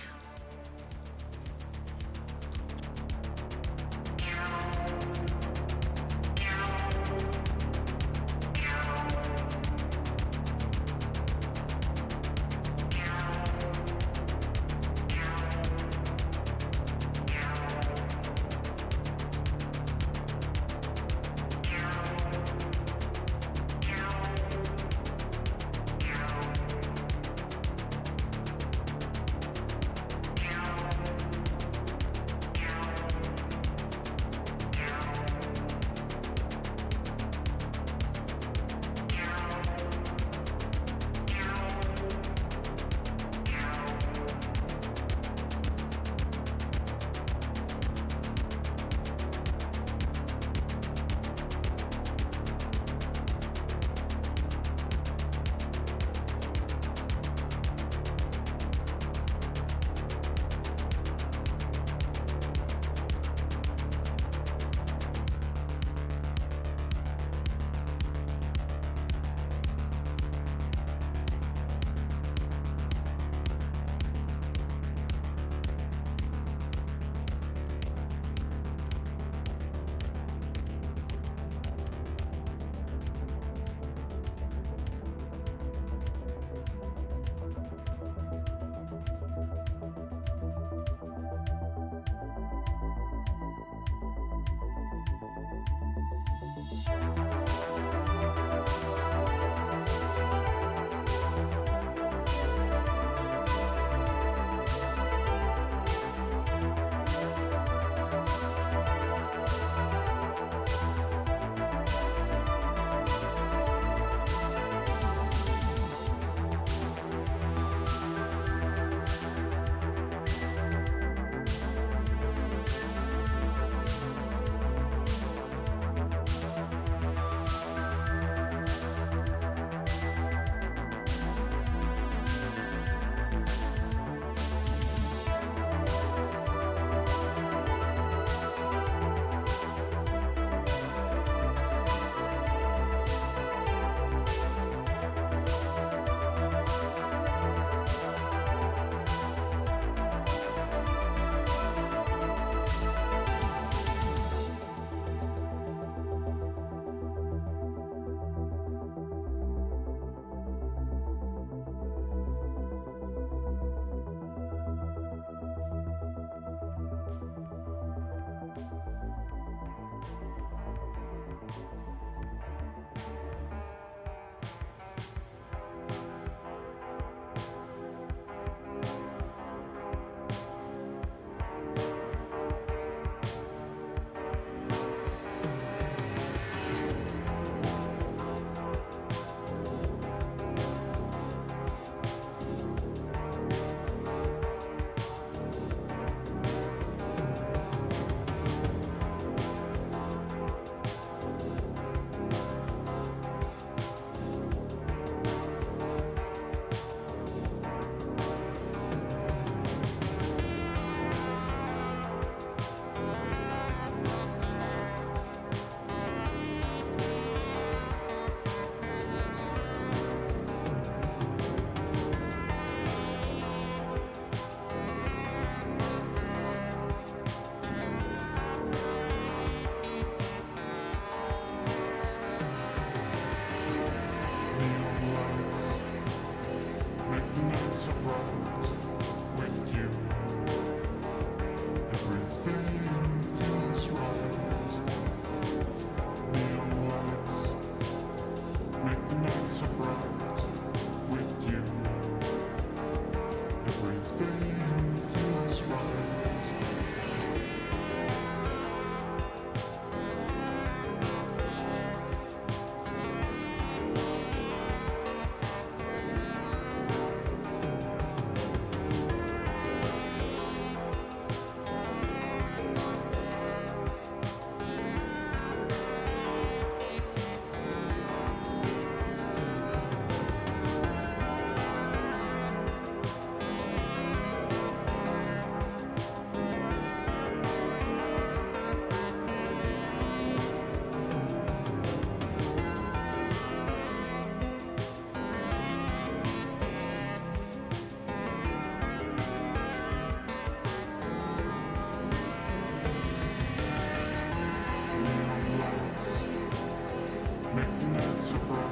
nights are bright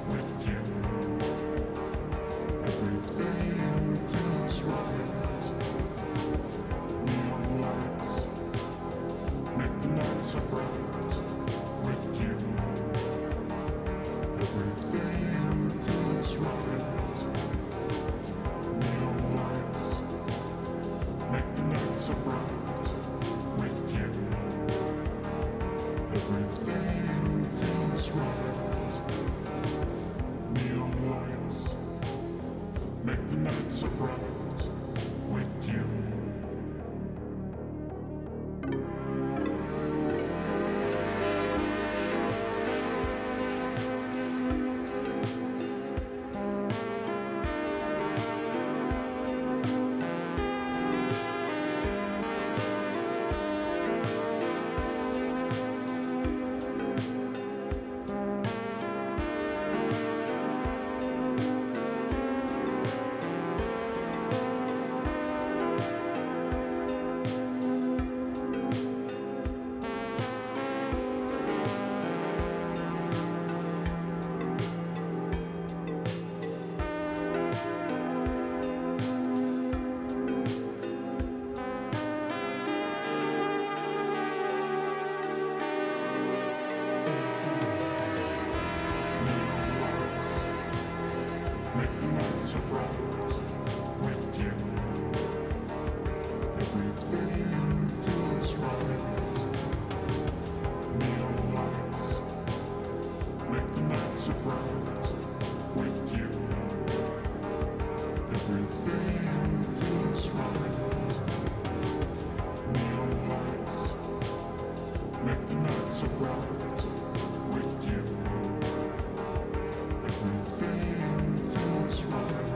with you. Everything feels right. Neon lights make the nights so bright with you. Everything feels right. Neon lights make the nights so bright with you. Everything feels right. Neon lights make the nights so bright with you. Make the night so bright with you. Everything feels right. Neon lights make the night so bright with you. Everything feels right. Neon lights make the night so bright with you. Everything feels right.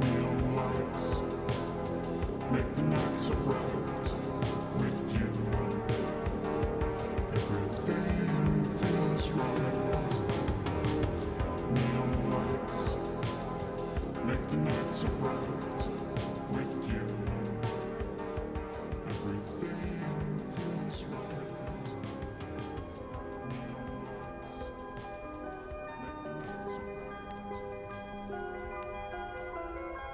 Neon lights make the night so bright with you. Everything feels right. Neon lights make the night so bright with you. Everything feels right. Neon lights make the night so bright.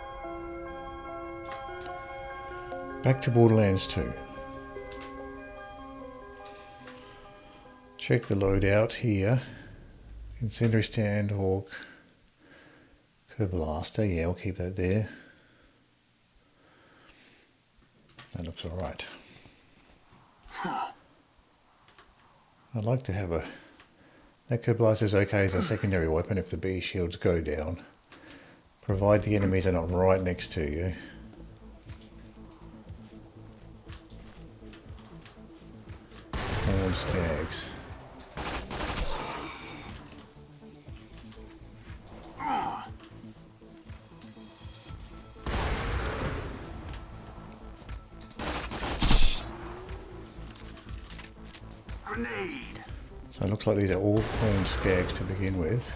Back to Borderlands 2. Check the loadout here. Incendiary stand, hawk, curb blaster. Yeah, I'll keep that there. That looks alright. I'd like to have a... That curb blaster is okay as a secondary weapon if the bee shields go down, provided the enemies are not right next to you. Horn skags. Grenade! So it looks like these are all horn skags to begin with.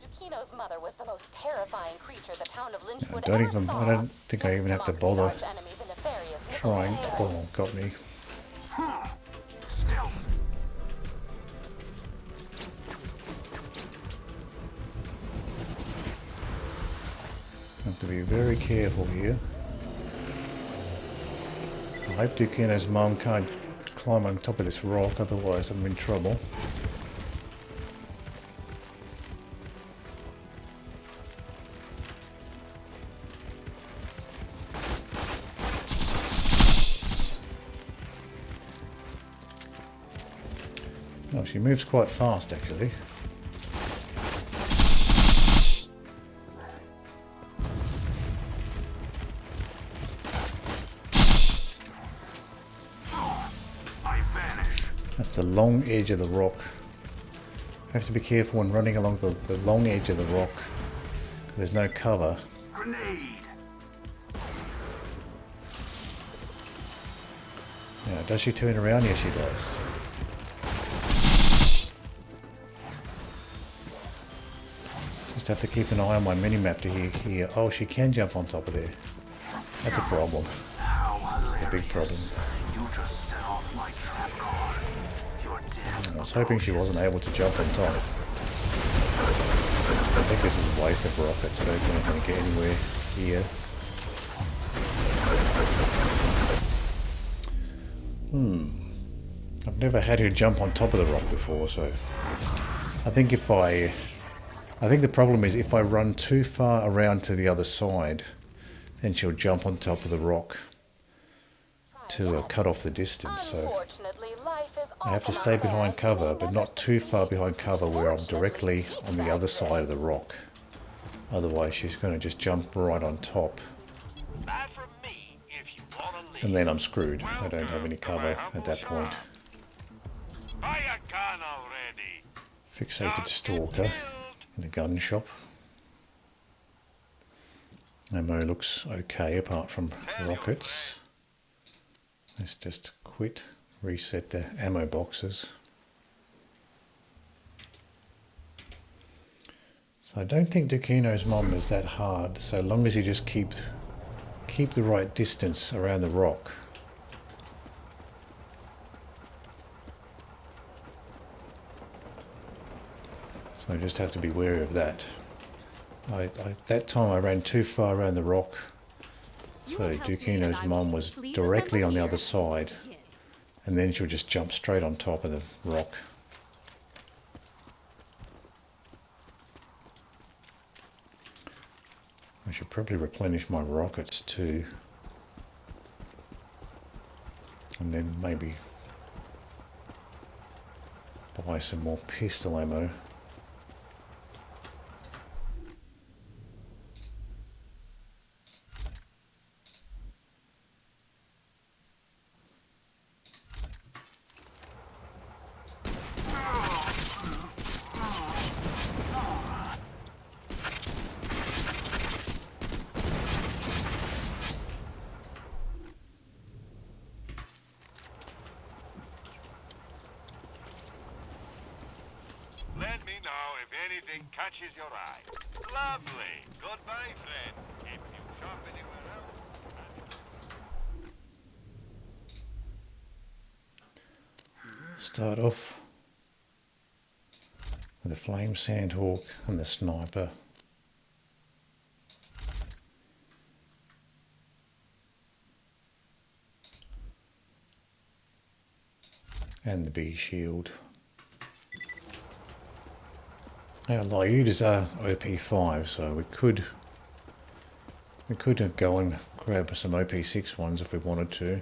Dukino's mother was the most terrifying creature the town of I Lynchwood don't ever even. saw. I don't think I Next even have to Moxie's bother arch-enemy, the nefarious trying. Nickel. Oh, got me. Stealth! Have to be very careful here. I hope Dukino's mum can't climb on top of this rock, otherwise I'm in trouble. Oh, she moves quite fast actually. I vanish. That's the long edge of the rock. Have to be careful when running along the long edge of the rock. There's no cover. Grenade! Yeah, Does she turn around? Yes, she does. Just have to keep an eye on my mini-map to hear. Oh, she can jump on top of there. That's a problem. How A big problem. hilarious. You just set off my trap card. Your death I was hoping she wasn't able to jump on top. I think this is a waste of rockets. I don't think I'm going to get anywhere here. I've never had her jump on top of the rock before, so I think the problem is if I run too far around to the other side, then she'll jump on top of the rock to cut off the distance. So Unfortunately, life is I have to often stay unfair, behind and cover, we but never not too far succeed. behind cover where I'm directly Fortunately, on the other pizza side of the exists. rock. Otherwise she's going to just jump right on top, Buy from me if you want to leave. and then I'm screwed. I don't have any cover at that point. Buy a gun already. Fixated stalker in the gun shop. Ammo looks okay apart from rockets. Let's just quit, reset the ammo boxes. So I don't think Dukino's mom is that hard, so long as you just keep the right distance around the rock. So I just have to be wary of that. That time I ran too far around the rock, so Dukino's mom was directly on the other side, and then she'll just jump straight on top of the rock. I should probably replenish my rockets too, and then maybe buy some more pistol ammo. Let me know if anything catches your eye. Lovely. Goodbye, friend. If you shop anywhere else. Start off with the flame sandhawk and the sniper. And the bee shield. Now Lyudas are OP5, so we could go and grab some OP6 ones if we wanted to.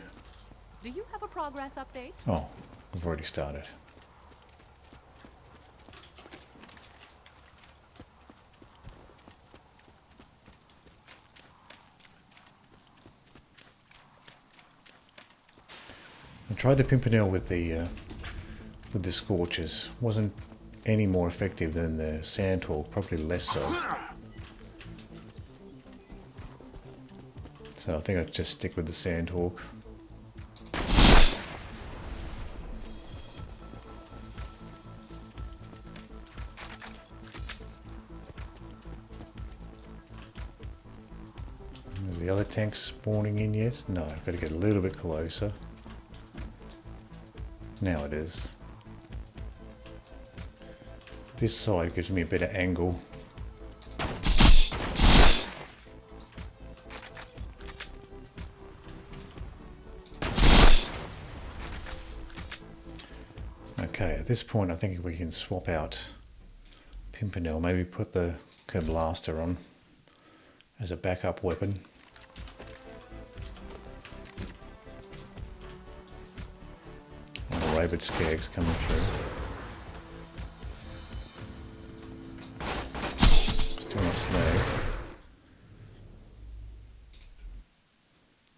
Do you have a progress update? Oh, we've already started. I tried the Pimpernel with the Scorchers. Wasn't any more effective than the Sandhawk, probably less so. So I think I'd just stick with the Sandhawk. Is the other tank spawning in yet? No, I've got to get a little bit closer. Now it is. This side gives me a better angle. Okay, at this point I think we can swap out Pimpernel, maybe put the Blaster on as a backup weapon. And the Rabid Skags coming through. Still not snagged.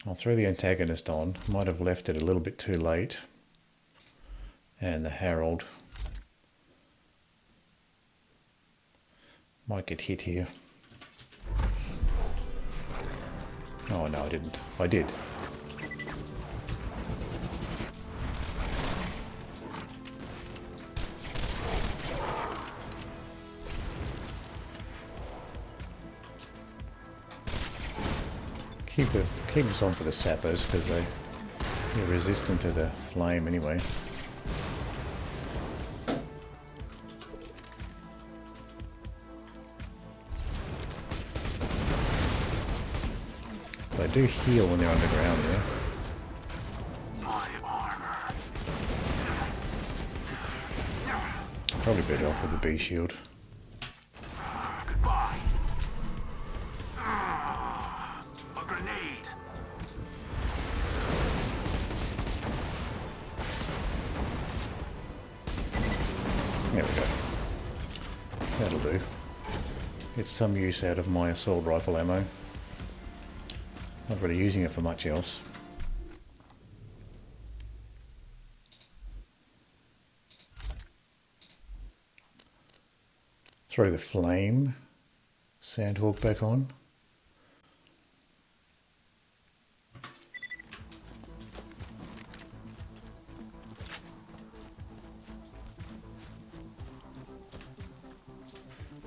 I'll throw the antagonist on. Might have left it a little bit too late. And the Herald might get hit here. Oh no, I didn't. I did. keep this on for the sappers because they're resistant to the flame anyway. So they do heal when they're underground there. My armor. Probably better off with the bee shield. Goodbye. A grenade. There we go. That'll do. Get some use out of my assault rifle ammo. Not really using it for much else. Throw the flame Sandhawk back on.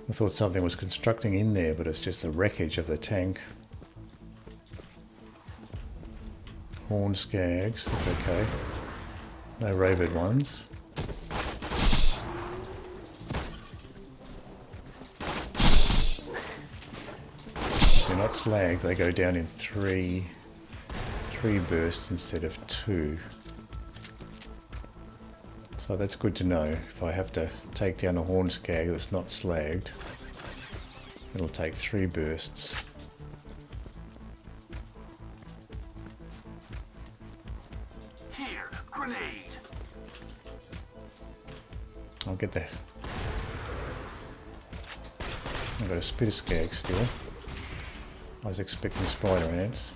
I thought something was constructing in there, but it's just the wreckage of the tank. Horn skags, that's okay. No rabid ones. They're not slagged, they go down in three bursts instead of 2. So that's good to know. If I have to take down a horn skag that's not slagged, it'll take 3 bursts. Here, grenade. I'll get there. I've got a spitter skag still. I was expecting spider ants.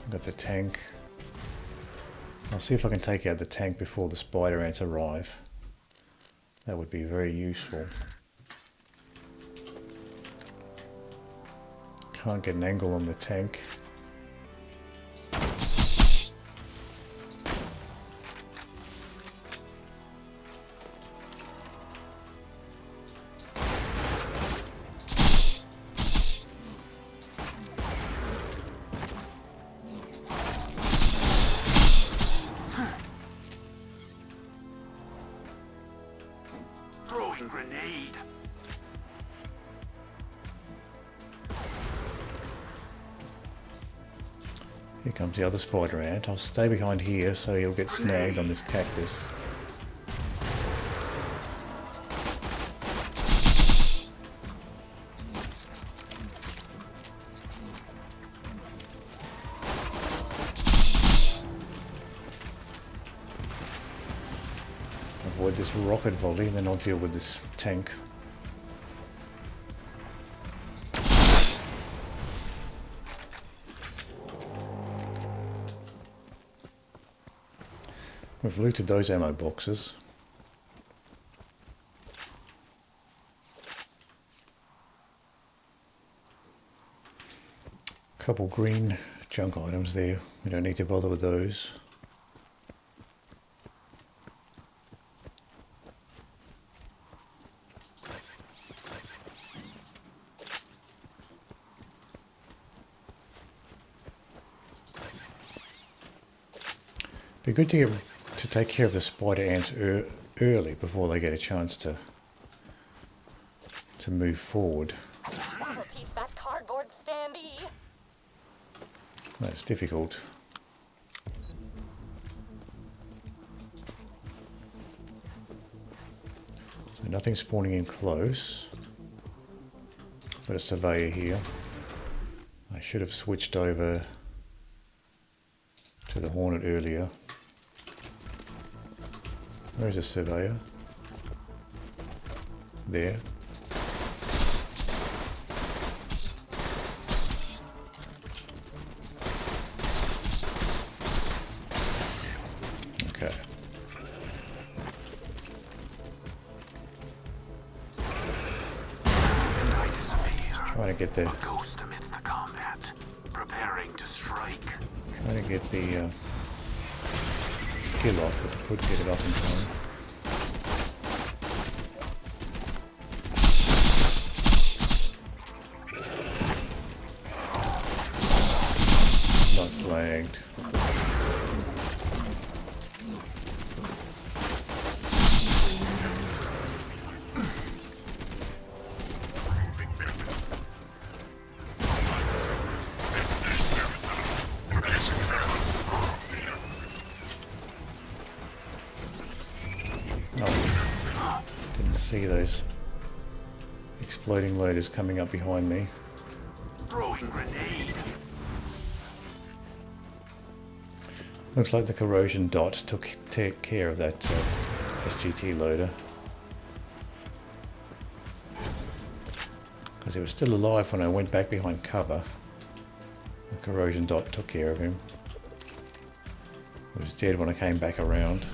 Got the tank. I'll see if I can take out the tank before the spider ants arrive. That would be very useful. Can't get an angle on the tank. Throwing grenade. Here comes the other spider ant. I'll stay behind here so he'll get snagged on this cactus. Avoid this rocket volley and then I'll deal with this tank. We've looted those ammo boxes. Couple green junk items there. We don't need to bother with those. Be good to take care of the spider ants early before they get a chance to move forward. That'll teach that cardboard standee. That's difficult. So nothing spawning in close. Got a surveyor here. I should have switched over to the Hornet earlier. Where's a surveyor? There. Okay. And I disappear. Trying to get the A ghost amidst the combat, preparing to strike. trying to get the skill off, but I could get it off in time. Not slagged. See those exploding loaders coming up behind me. Throwing grenade. Looks like the corrosion dot took care of that SGT loader. Because he was still alive when I went back behind cover. The corrosion dot took care of him. He was dead when I came back around.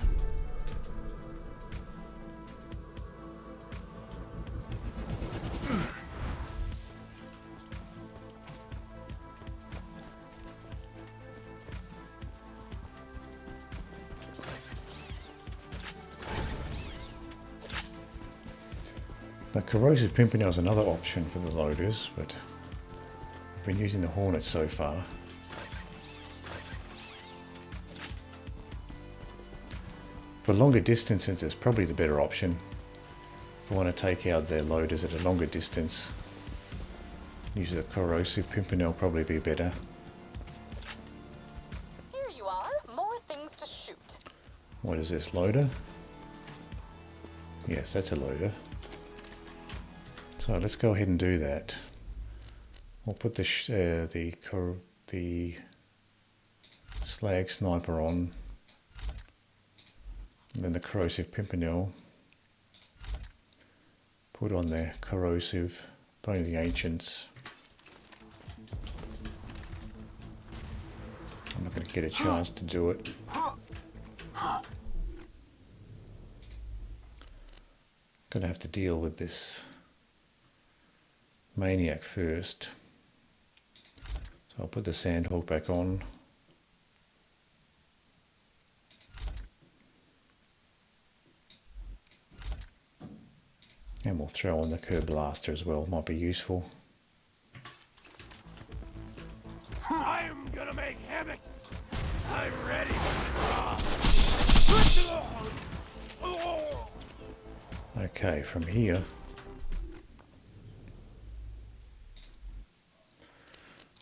The corrosive pimpernel is another option for the loaders, but I've been using the Hornet so far. For longer distances, it's probably the better option. If I want to take out their loaders at a longer distance, use the corrosive pimpernel probably be better. Here you are, more things to shoot. What is this, loader? Yes, that's a loader. So let's go ahead and do that. We'll put the slag sniper on, and then the corrosive pimpernel. Put on the corrosive Bone of the Ancients. I'm not going to get a chance to do it. Going to have to deal with this maniac first. So I'll put the Sandhawk back on. And we'll throw on the Curb Blaster as well, might be useful. I'm gonna make havoc. I'm ready for the Okay, from here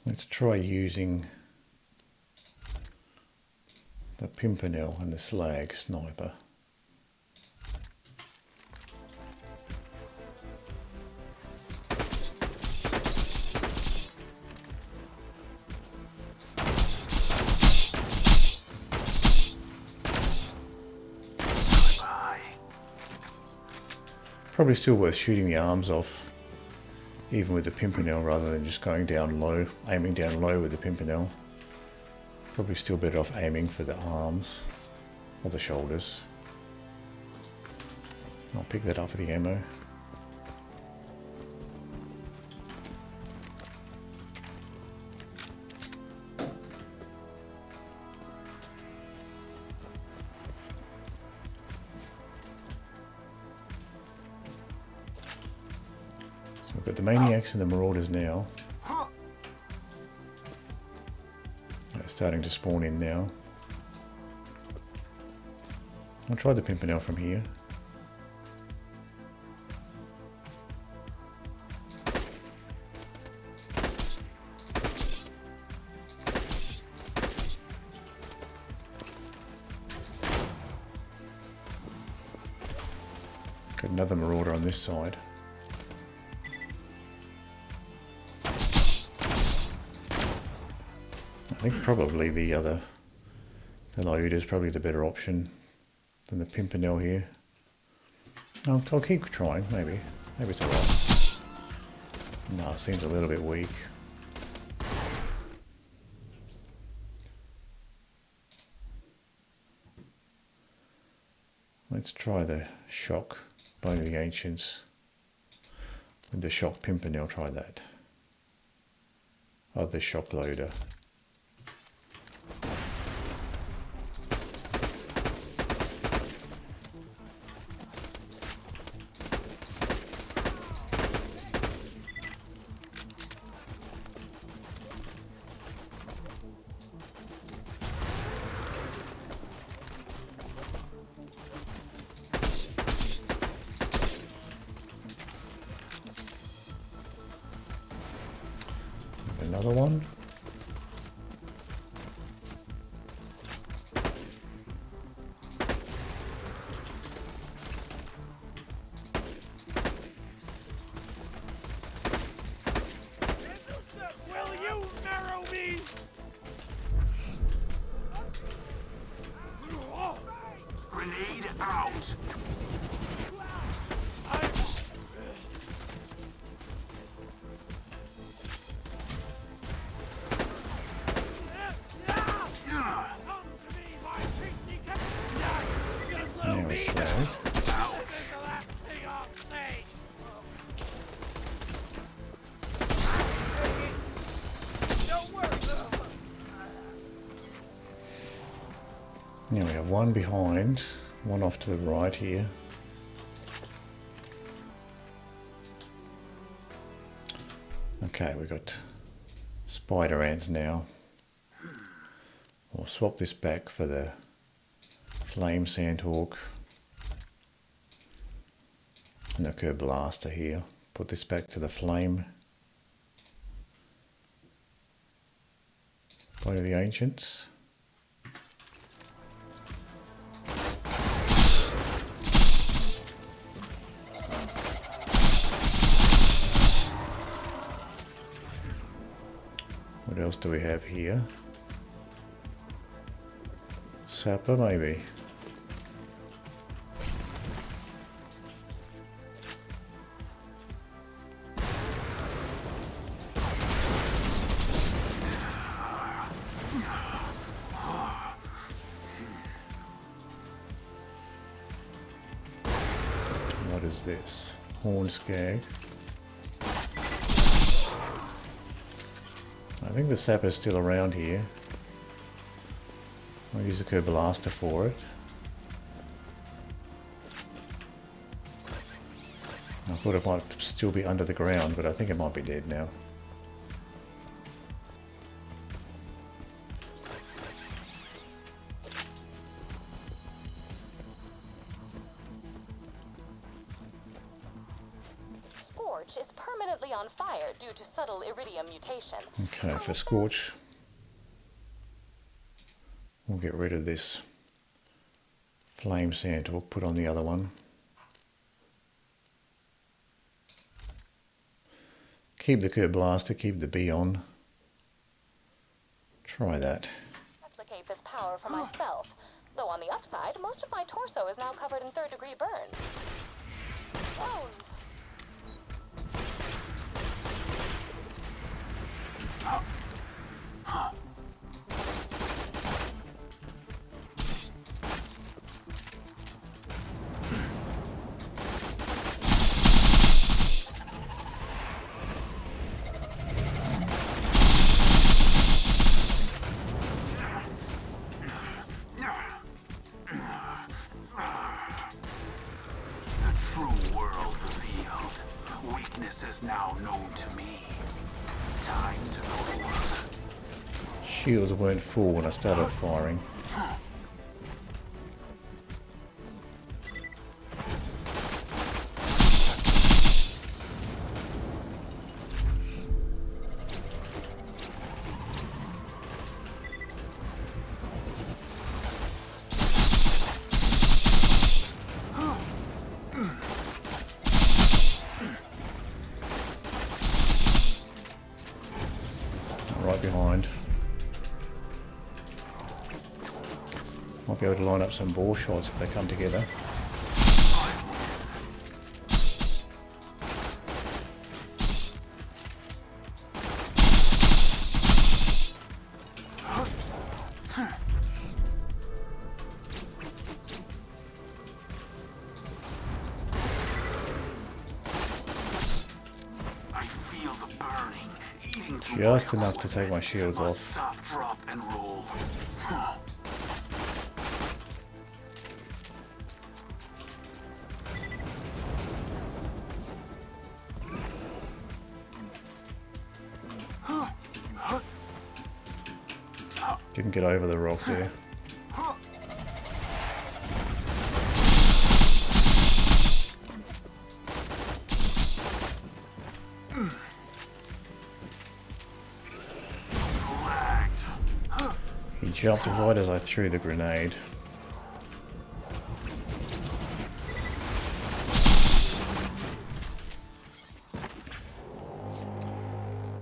let's try using the Pimpernel and the Slag Sniper. Probably still worth shooting the arms off, even with the Pimpernel, rather than just going down low, aiming down low with the Pimpernel. Probably still better off aiming for the arms or the shoulders. I'll pick that up for the ammo. We've got the Maniacs and the Marauders now. They're starting to spawn in now. I'll try the Pimpernel from here. Got another Marauder on this side. I think probably the loader is probably the better option than the Pimpernel here. I'll keep trying, maybe. Maybe it's alright. No, it seems a little bit weak. Let's try the Shock Bone of the Ancients with the Shock Pimpernel, try that. Oh, the Shock Loader. another one. Will you narrow me? Grenade out! Now we're slowed. Now we have one behind, one off to the right here. Okay, we've got spider ants now. We'll swap this back for the flame sandhawk and the curb blaster here. Put this back to the flame body of the ancients. What else do we have here? Sapper, maybe. What is this? Horn skag. I think the sapper's still around here. I'll use the curb blaster for it. I thought it might still be under the ground, but I think it might be dead now. Scorch is permanently on fire due to subtle iridium mutation. Okay, for Scorch, we'll get rid of this flame sandhawk, put on the other one. Keep the curb blaster, keep the bee on. Try that. Replicate this power for myself. Though on the upside, most of my torso is now covered in third-degree burns. Bones. The true world revealed. Weakness is now known to me. Time to go to work. Shields weren't full when I started firing. Right behind. Might be able to line up some ball shots if they come together. I feel the burning eating through Just my enough to take my shields Must off. stop, drop, and roll. Didn't get over the rock there. jumped right as I threw the grenade.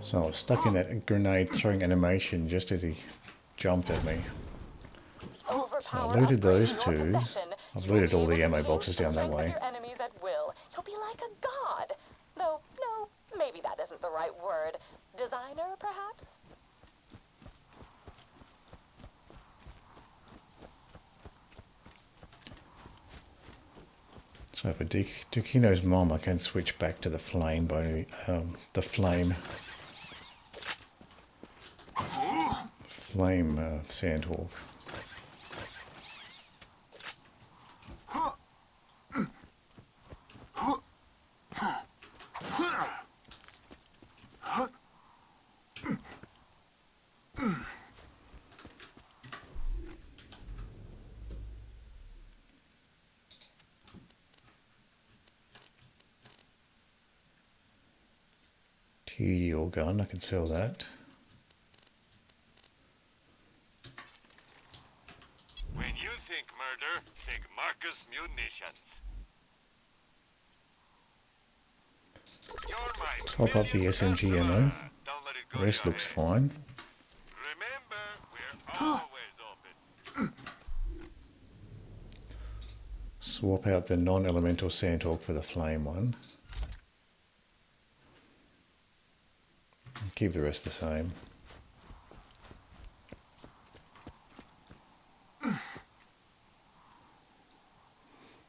So I was stuck in that grenade throwing animation just as he jumped at me. So I looted those two. I've looted all the ammo boxes down that way. Your enemies at will. You'll be like a god. Though, no, maybe that isn't the right word. Designer, perhaps? So for Dukino's mom, I can switch back to the flame by the flame Sandhawk. TDO gun, I can sell that. When you think murder, think Marcus Munitions. You're my Top up the SMG ammo. Don't let it The go rest your looks head. fine. Remember, we're always open. Swap out the non-elemental Sandhawk for the flame one. Keep the rest the same.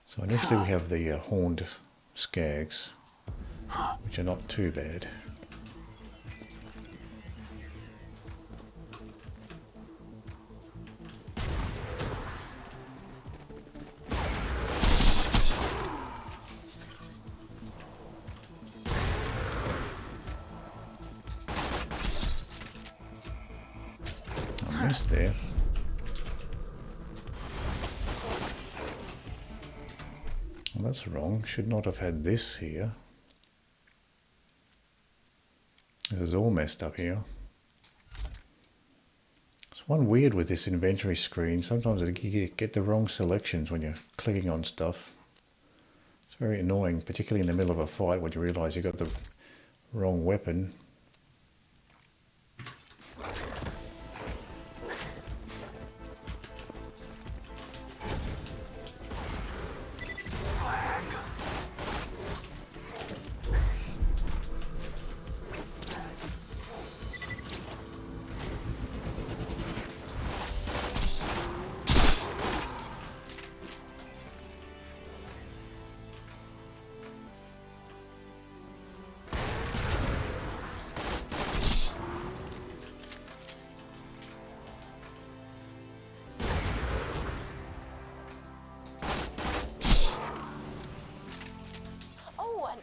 So initially we have the horned skags, which are not too bad. I missed there. Well, that's wrong. Should not have had this here. This is all messed up here. It's one weird with this inventory screen. Sometimes you get the wrong selections when you're clicking on stuff. It's very annoying, particularly in the middle of a fight when you realise you've got the wrong weapon.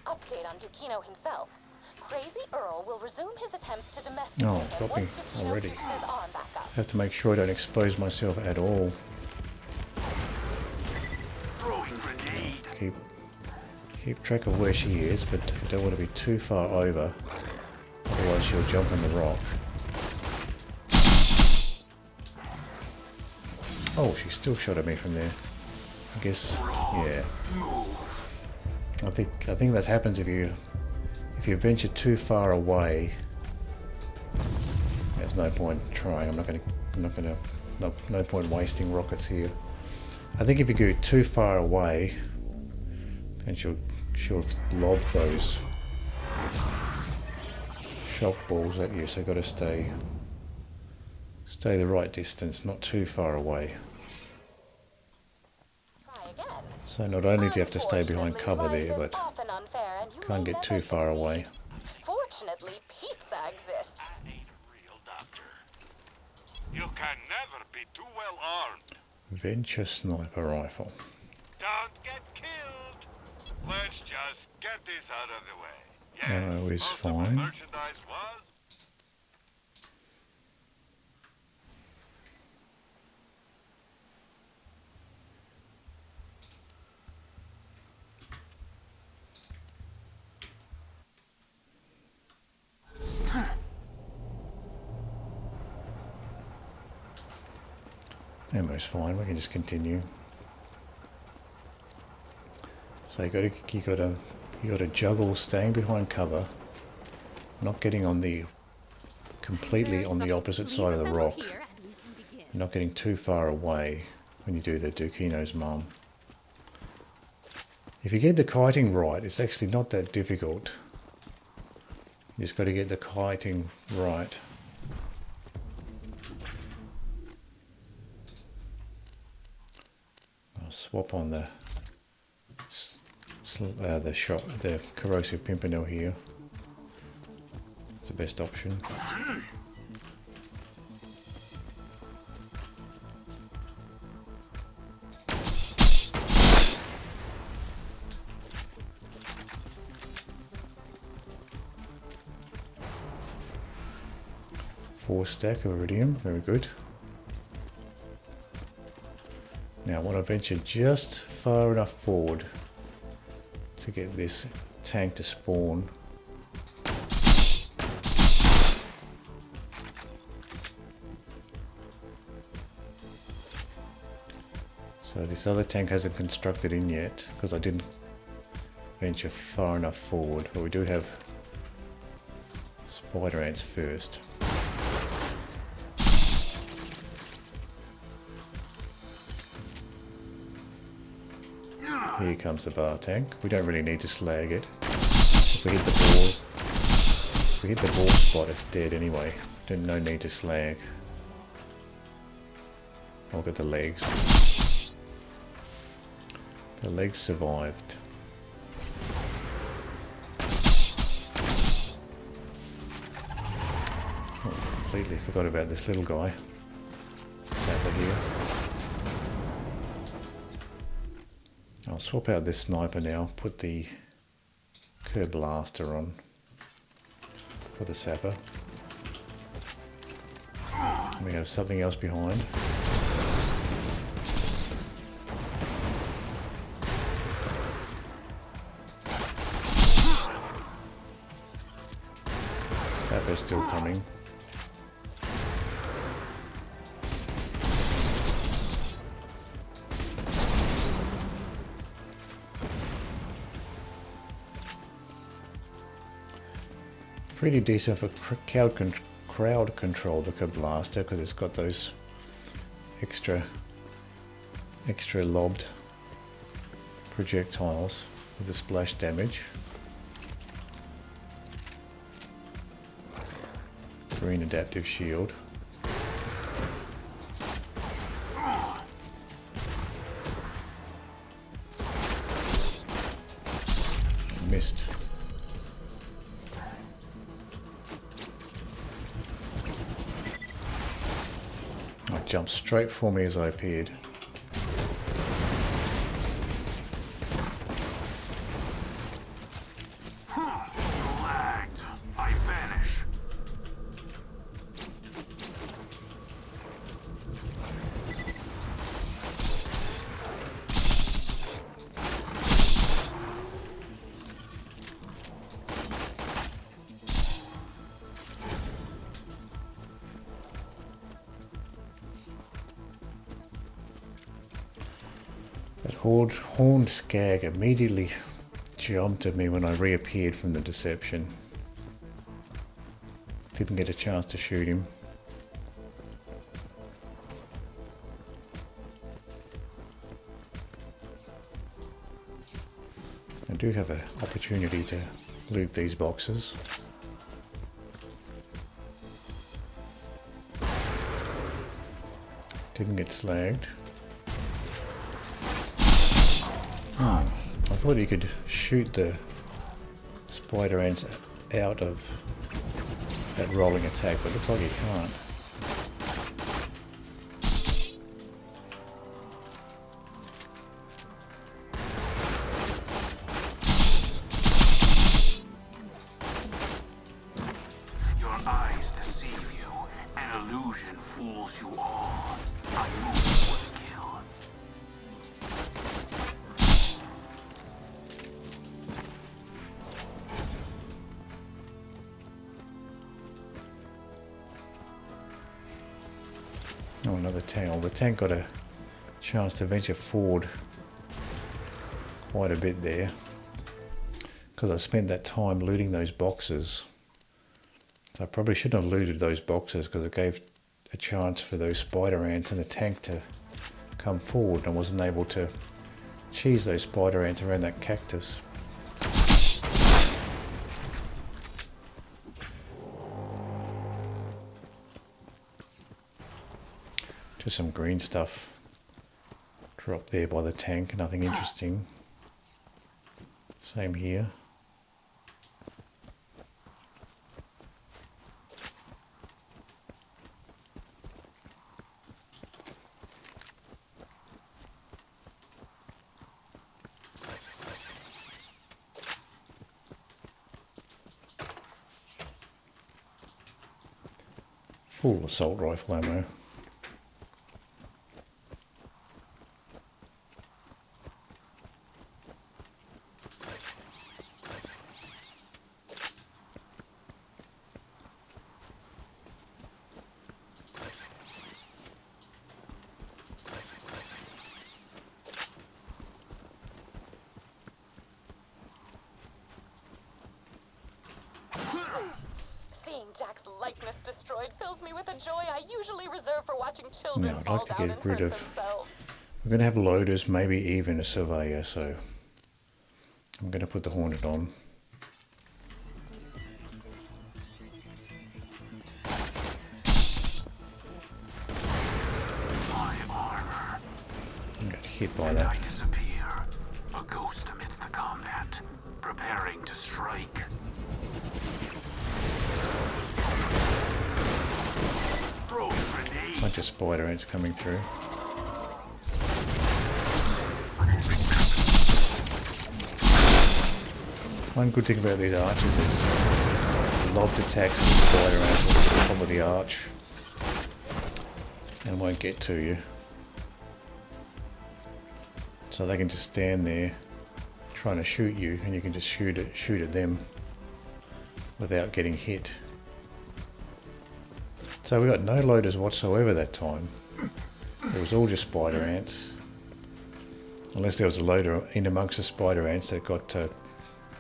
Update on Dukino himself. Crazy Earl will resume his attempts to domesticate Oh, him got me once Dukino already. picks his arm back up. Have to make sure I don't expose myself at all. Throwing grenade. Keep track of where she is, but you don't want to be too far over. Otherwise she'll jump on the rock. Oh, she still shot at me from there. I guess, yeah. I think that happens if you venture too far away. There's no point trying. No point wasting rockets here. I think if you go too far away, then she'll lob those shock balls at you. So you've got to stay the right distance, not too far away. So not only do you have to stay behind cover there, but can't get too far away. Fortunately, pizza exists. That ain't a real doctor. You can never be too well armed. Venture sniper rifle. Don't get killed. Let's just get this out of the way. Yes, Ammo is most of the fine. merchandise was. Ammo's fine, we can just continue. So you gotta juggle staying behind cover, not getting on the completely on the opposite side of the rock, not getting too far away when you do the Dukino's mum. If you get the kiting right, it's actually not that difficult. You just got to get the kiting right. I'll swap on the corrosive pimpernel here. It's the best option. Four stack of iridium, very good. Now I want to venture just far enough forward to get this tank to spawn. So this other tank hasn't constructed in yet because I didn't venture far enough forward, but we do have spider ants first. Here comes the bar tank. We don't really need to slag it. If we hit the ball spot, it's dead anyway. No need to slag. Look at the legs. The legs survived. Oh, completely forgot about this little guy. Sapper here. I'll swap out this sniper now, put the curb blaster on for the sapper. We have something else behind. Sapper's still coming. Pretty decent for crowd control, the blaster, because it's got those extra lobbed projectiles with the splash damage. Green adaptive shield. Missed. Jumped straight for me as I appeared. Slagged. I vanish. That horned skag immediately jumped at me when I reappeared from the deception. Didn't get a chance to shoot him. I do have an opportunity to loot these boxes. Didn't get slagged. I thought you could shoot the spider ants out of that rolling attack, but it looks like you can't. Your eyes deceive you. An illusion fools you all. I move for the kill. Oh, another tank. The tank got a chance to venture forward quite a bit there because I spent that time looting those boxes. So I probably shouldn't have looted those boxes because it gave a chance for those spider ants and the tank to come forward, and I wasn't able to cheese those spider ants around that cactus. Just some green stuff dropped there by the tank, nothing interesting. Same here. Full assault rifle ammo. Jack's likeness destroyed fills me with a joy I usually reserve for watching children Now I'd fall like to down get and rid hurt of... themselves. We're going to have loaders, maybe even a surveyor, so I'm going to put the Hornet on. My armor. I got hit by And that. I disappear, a ghost amidst the combat, preparing to strike. Throw a grenade. Bunch of spider ants coming through. One good thing about these archers is lobbed attacks with spider ants at the top of the arch and won't get to you. So they can just stand there trying to shoot you, and you can just shoot at them without getting hit. So we got no loaders whatsoever that time. It was all just spider ants. Unless there was a loader in amongst the spider ants that got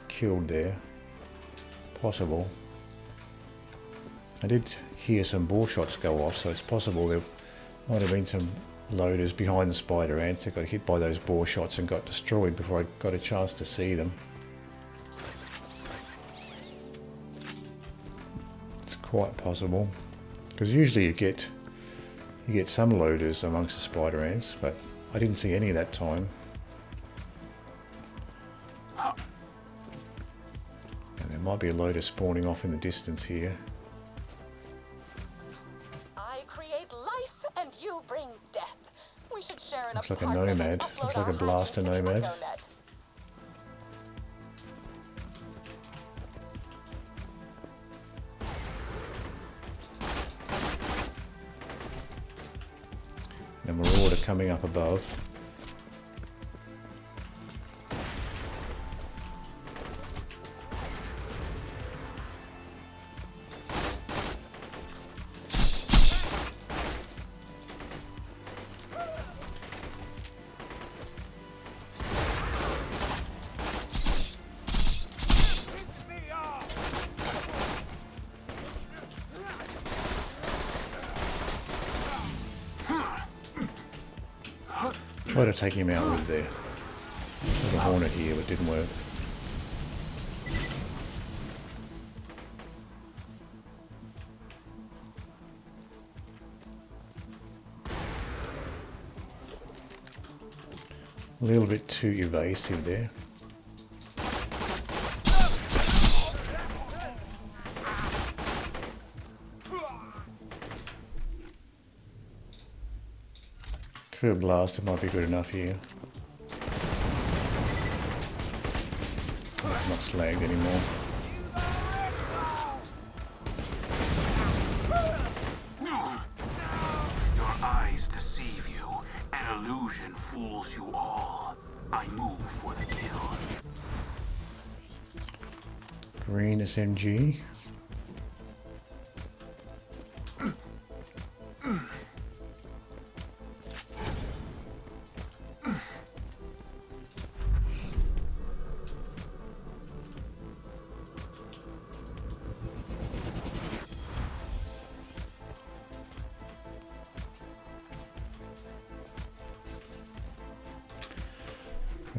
killed there. Possible. I did hear some bore shots go off, so it's possible there might have been some loaders behind the spider ants that got hit by those bore shots and got destroyed before I got a chance to see them. It's quite possible. Because usually you get some loaders amongst the spider ants, but I didn't see any that time. And there might be a loader spawning off in the distance here. I create life and you bring death. We should share an Looks like a apartment and nomad. upload Looks like our a blaster hijinks to nomad. EcoNet. And a marauder coming up above. Tried to take him out with the Hornet here, but it didn't work. A little bit too evasive there. Curb blaster might be good enough here. Oh, it's not slagged anymore. Your eyes deceive you. An illusion fools you all. I move for the kill. Green SMG.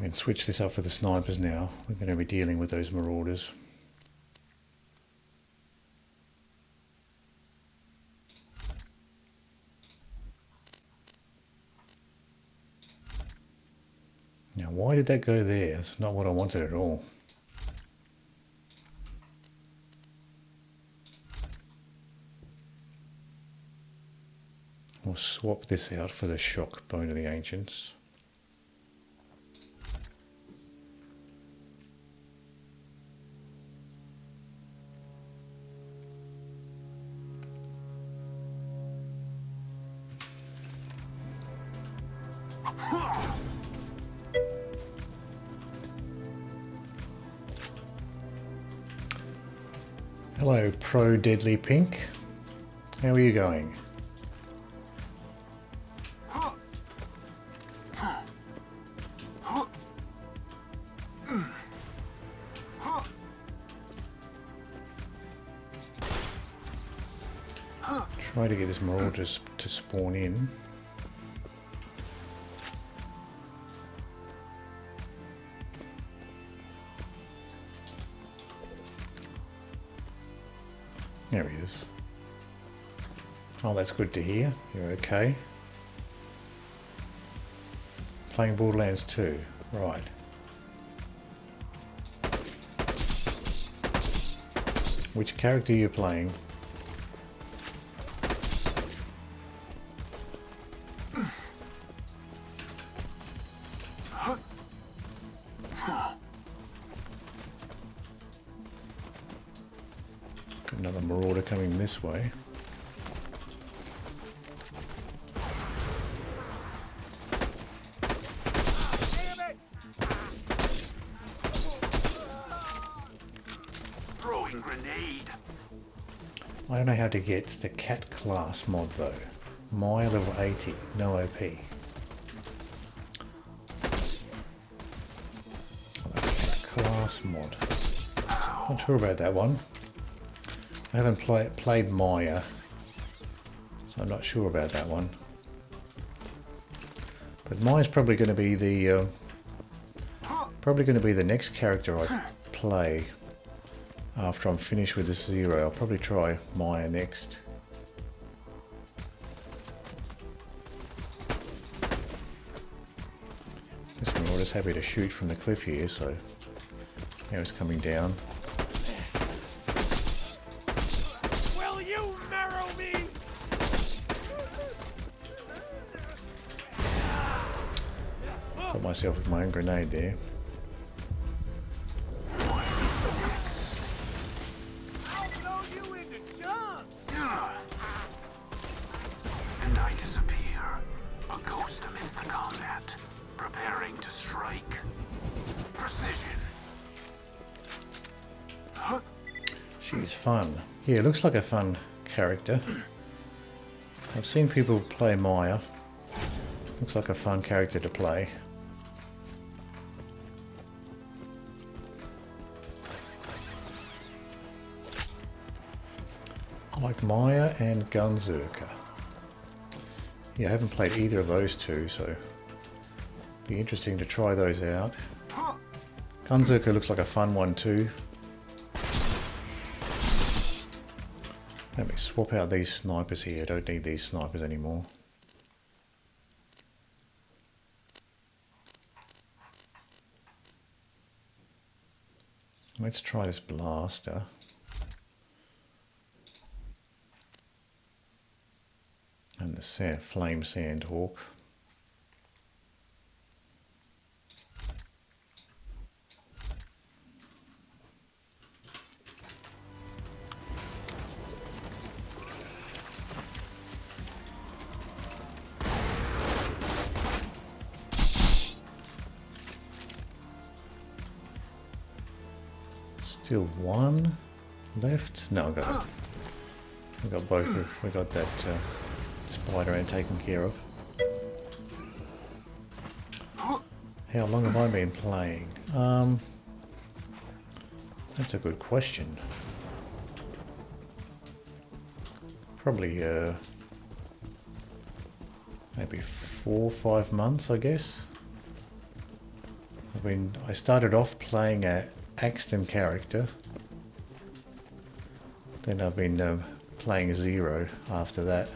We can switch this up for the snipers now. We're going to be dealing with those marauders. Now, why did that go there? It's not what I wanted at all. We'll swap this out for the shock bone of the ancients. Hello, Pro Deadly Pink. How are you going? Try to get this marauder to spawn in. There he is. Oh, that's good to hear. You're okay. Playing Borderlands 2. Right. Which character are you playing? Another marauder coming this way. Throwing grenade. I don't know how to get the cat class mod though. My level 80, no OP. Oh, the cat class mod. Not sure about that one. I haven't played Maya, so I'm not sure about that one. But Maya's probably going to be the next character I play after I'm finished with this Zer0. I'll probably try Maya next. This marauder's happy to shoot from the cliff here, so now it's coming down. Got myself with my own grenade there. What is next? I'll blow you into chunks! And I disappear, a ghost amidst the combat, preparing to strike. Precision. She's fun. Yeah, looks like a fun character. I've seen people play Maya. Looks like a fun character to play. I like Maya and Zer0. Yeah, I haven't played either of those two, so it'd be interesting to try those out. Zer0 looks like a fun one too. Let me swap out these snipers here. I don't need these snipers anymore. Let's try this blaster. And the flame sandhawk. Still one left. No, I got it. We got both. We got that spider ant taken care of. How long have I been playing? That's a good question. Probably maybe 4 or 5 months, I guess. I started off playing a Axton character. Then I've been playing Zer0 after that.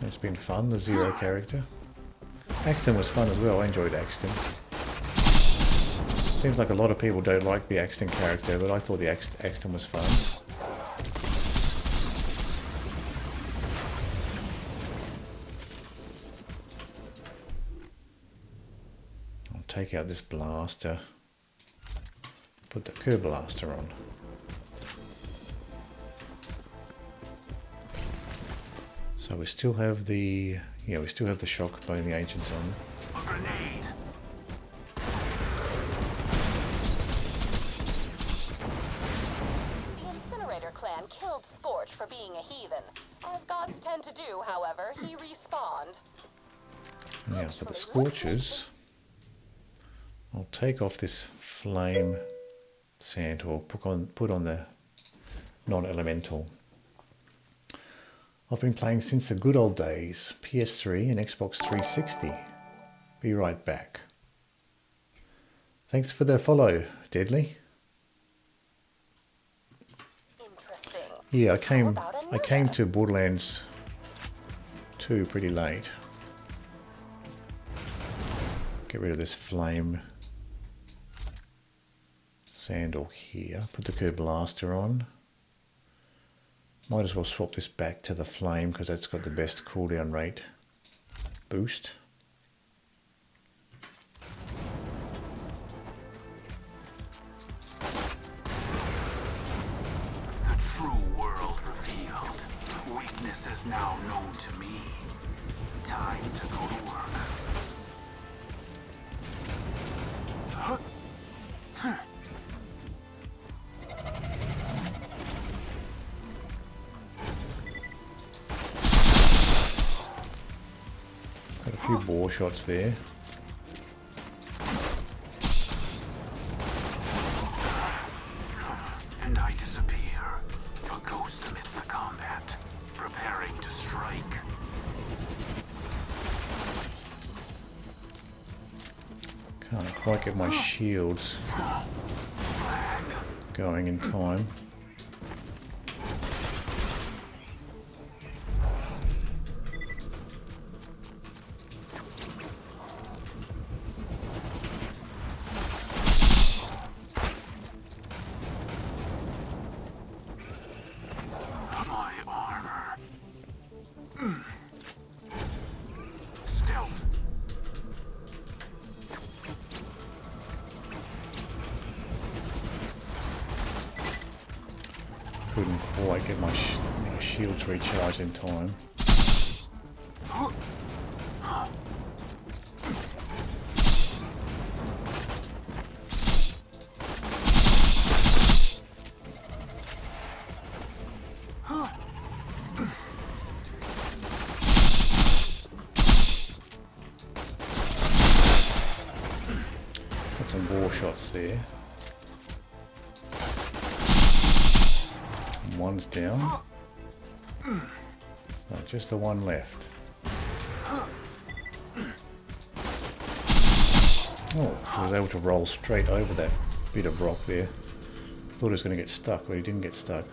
It's been fun, the Zer0 character. Axton was fun as well, I enjoyed Axton. Seems like a lot of people don't like the Axton character, but I thought the Axton was fun. I'll take out this blaster. Put the curb blaster on. So we still have the shock by the ancients on. A grenade. The Incinerator clan killed Scorch for being a heathen. As gods tend to do, however, he respawned. Now for the scorches, I'll take off this flame sand or put on the non-elemental. I've been playing since the good old days, PS3 and Xbox 360. Be right back. Thanks for the follow, Deadly. Interesting. Yeah, How about I came another? to Borderlands 2 pretty late. Get rid of this flame sandal here. Put the curb blaster on. Might as well swap this back to the flame because that's got the best cooldown rate boost. The true world revealed. Weakness is now known to me. Time to go to work. Got a few bore shots there. And I disappear. A ghost amidst the combat. Preparing to strike. Can't quite get my shields going in time. My armor. Stealth. Couldn't quite get my shields recharged in time. Got some bore shots there. One's down. So just the one left. Oh, I was able to roll straight over that bit of rock there. Thought he was going to get stuck, but he didn't get stuck.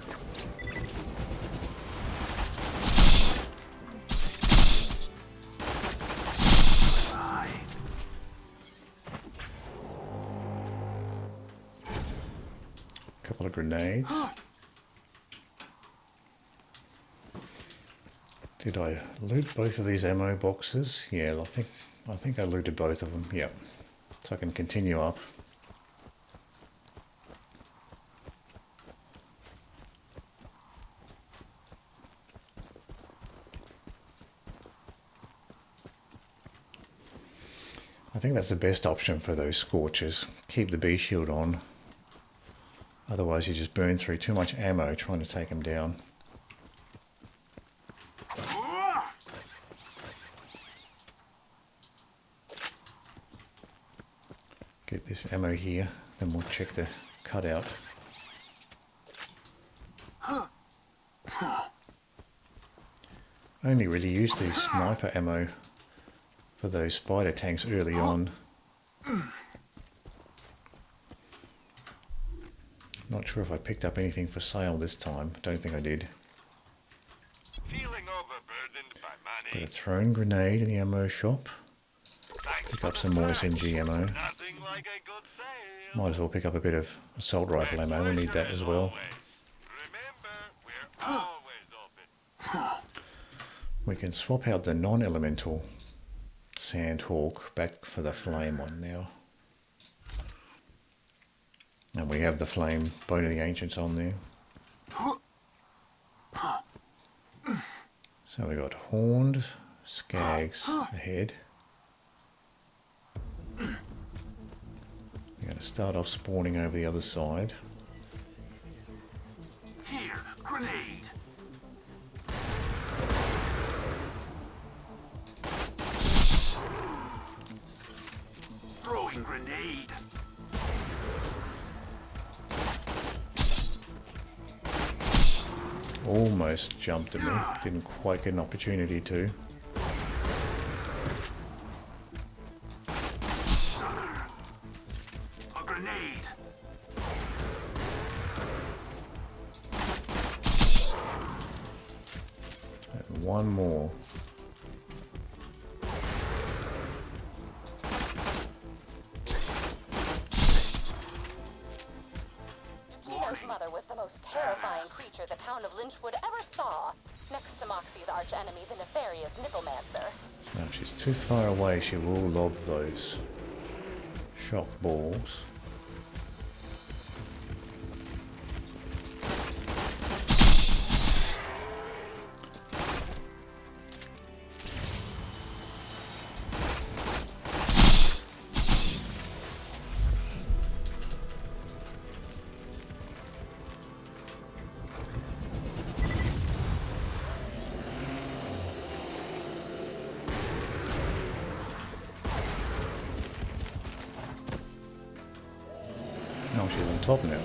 Couple of grenades. Did I loot both of these ammo boxes? Yeah, I think I looted both of them. Yep. So I can continue up. I think that's the best option for those scorches. Keep the B shield on. Otherwise you just burn through too much ammo trying to take them down. Get this ammo here, then we'll check the cutout. only really used the sniper ammo for those spider tanks early on. Not sure if I picked up anything for sale this time. Don't think I did. Feeling overburdened by Got money. a thrown grenade in the ammo shop. Thanks Pick for up the some more scratch. SNG ammo. Nothing like a good sale. Might as well pick up a bit of assault rifle ammo. We need that as well. Remember, we're always open. We can swap out the non-elemental Sandhawk back for the flame one now. And we have the flame Bone of the Ancients on there. So we got horned skags ahead. We're going to start off spawning over the other side. Here, grenade. Throwing grenade. Almost jumped at me. Didn't quite get an opportunity to. A grenade. And one more. Dukino's mother was the most terrifying creature the town of Lynchwood ever saw. Next to Moxie's archenemy, the nefarious Nipplemancer. So if she's too far away, she will lob those shock balls. Oh, she's on top now.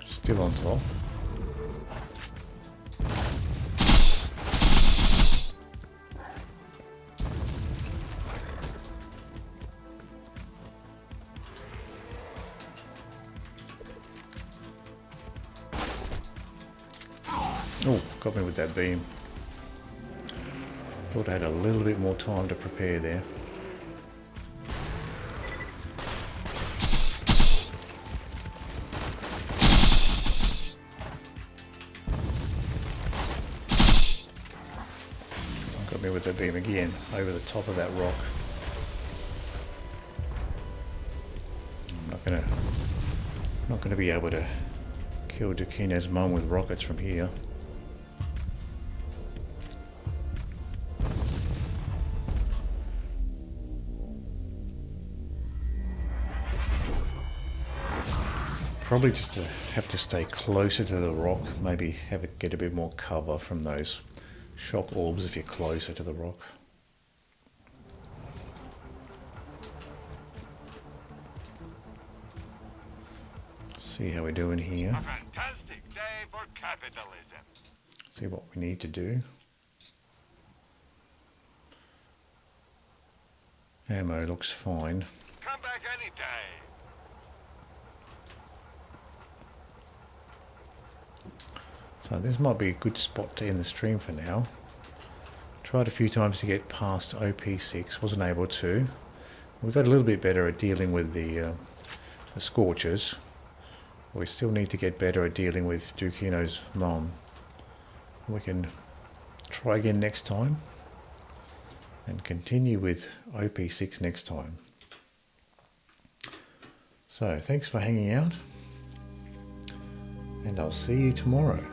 Still on top. Oh, got me with that beam. Thought I had a little bit more time to prepare there. Got me with that beam again, over the top of that rock. I'm not gonna be able to kill Dukino's mum with rockets from here. Probably just to have to stay closer to the rock, maybe get a bit more cover from those shock orbs if you're closer to the rock. See how we're doing here. A fantastic day for capitalism. See what we need to do. Ammo looks fine. Come back anytime. So this might be a good spot to end the stream for now. Tried a few times to get past OP6, wasn't able to. We got a little bit better at dealing with the Scorchers. We still need to get better at dealing with Dukino's mom. We can try again next time and continue with OP6 next time. So thanks for hanging out, and I'll see you tomorrow.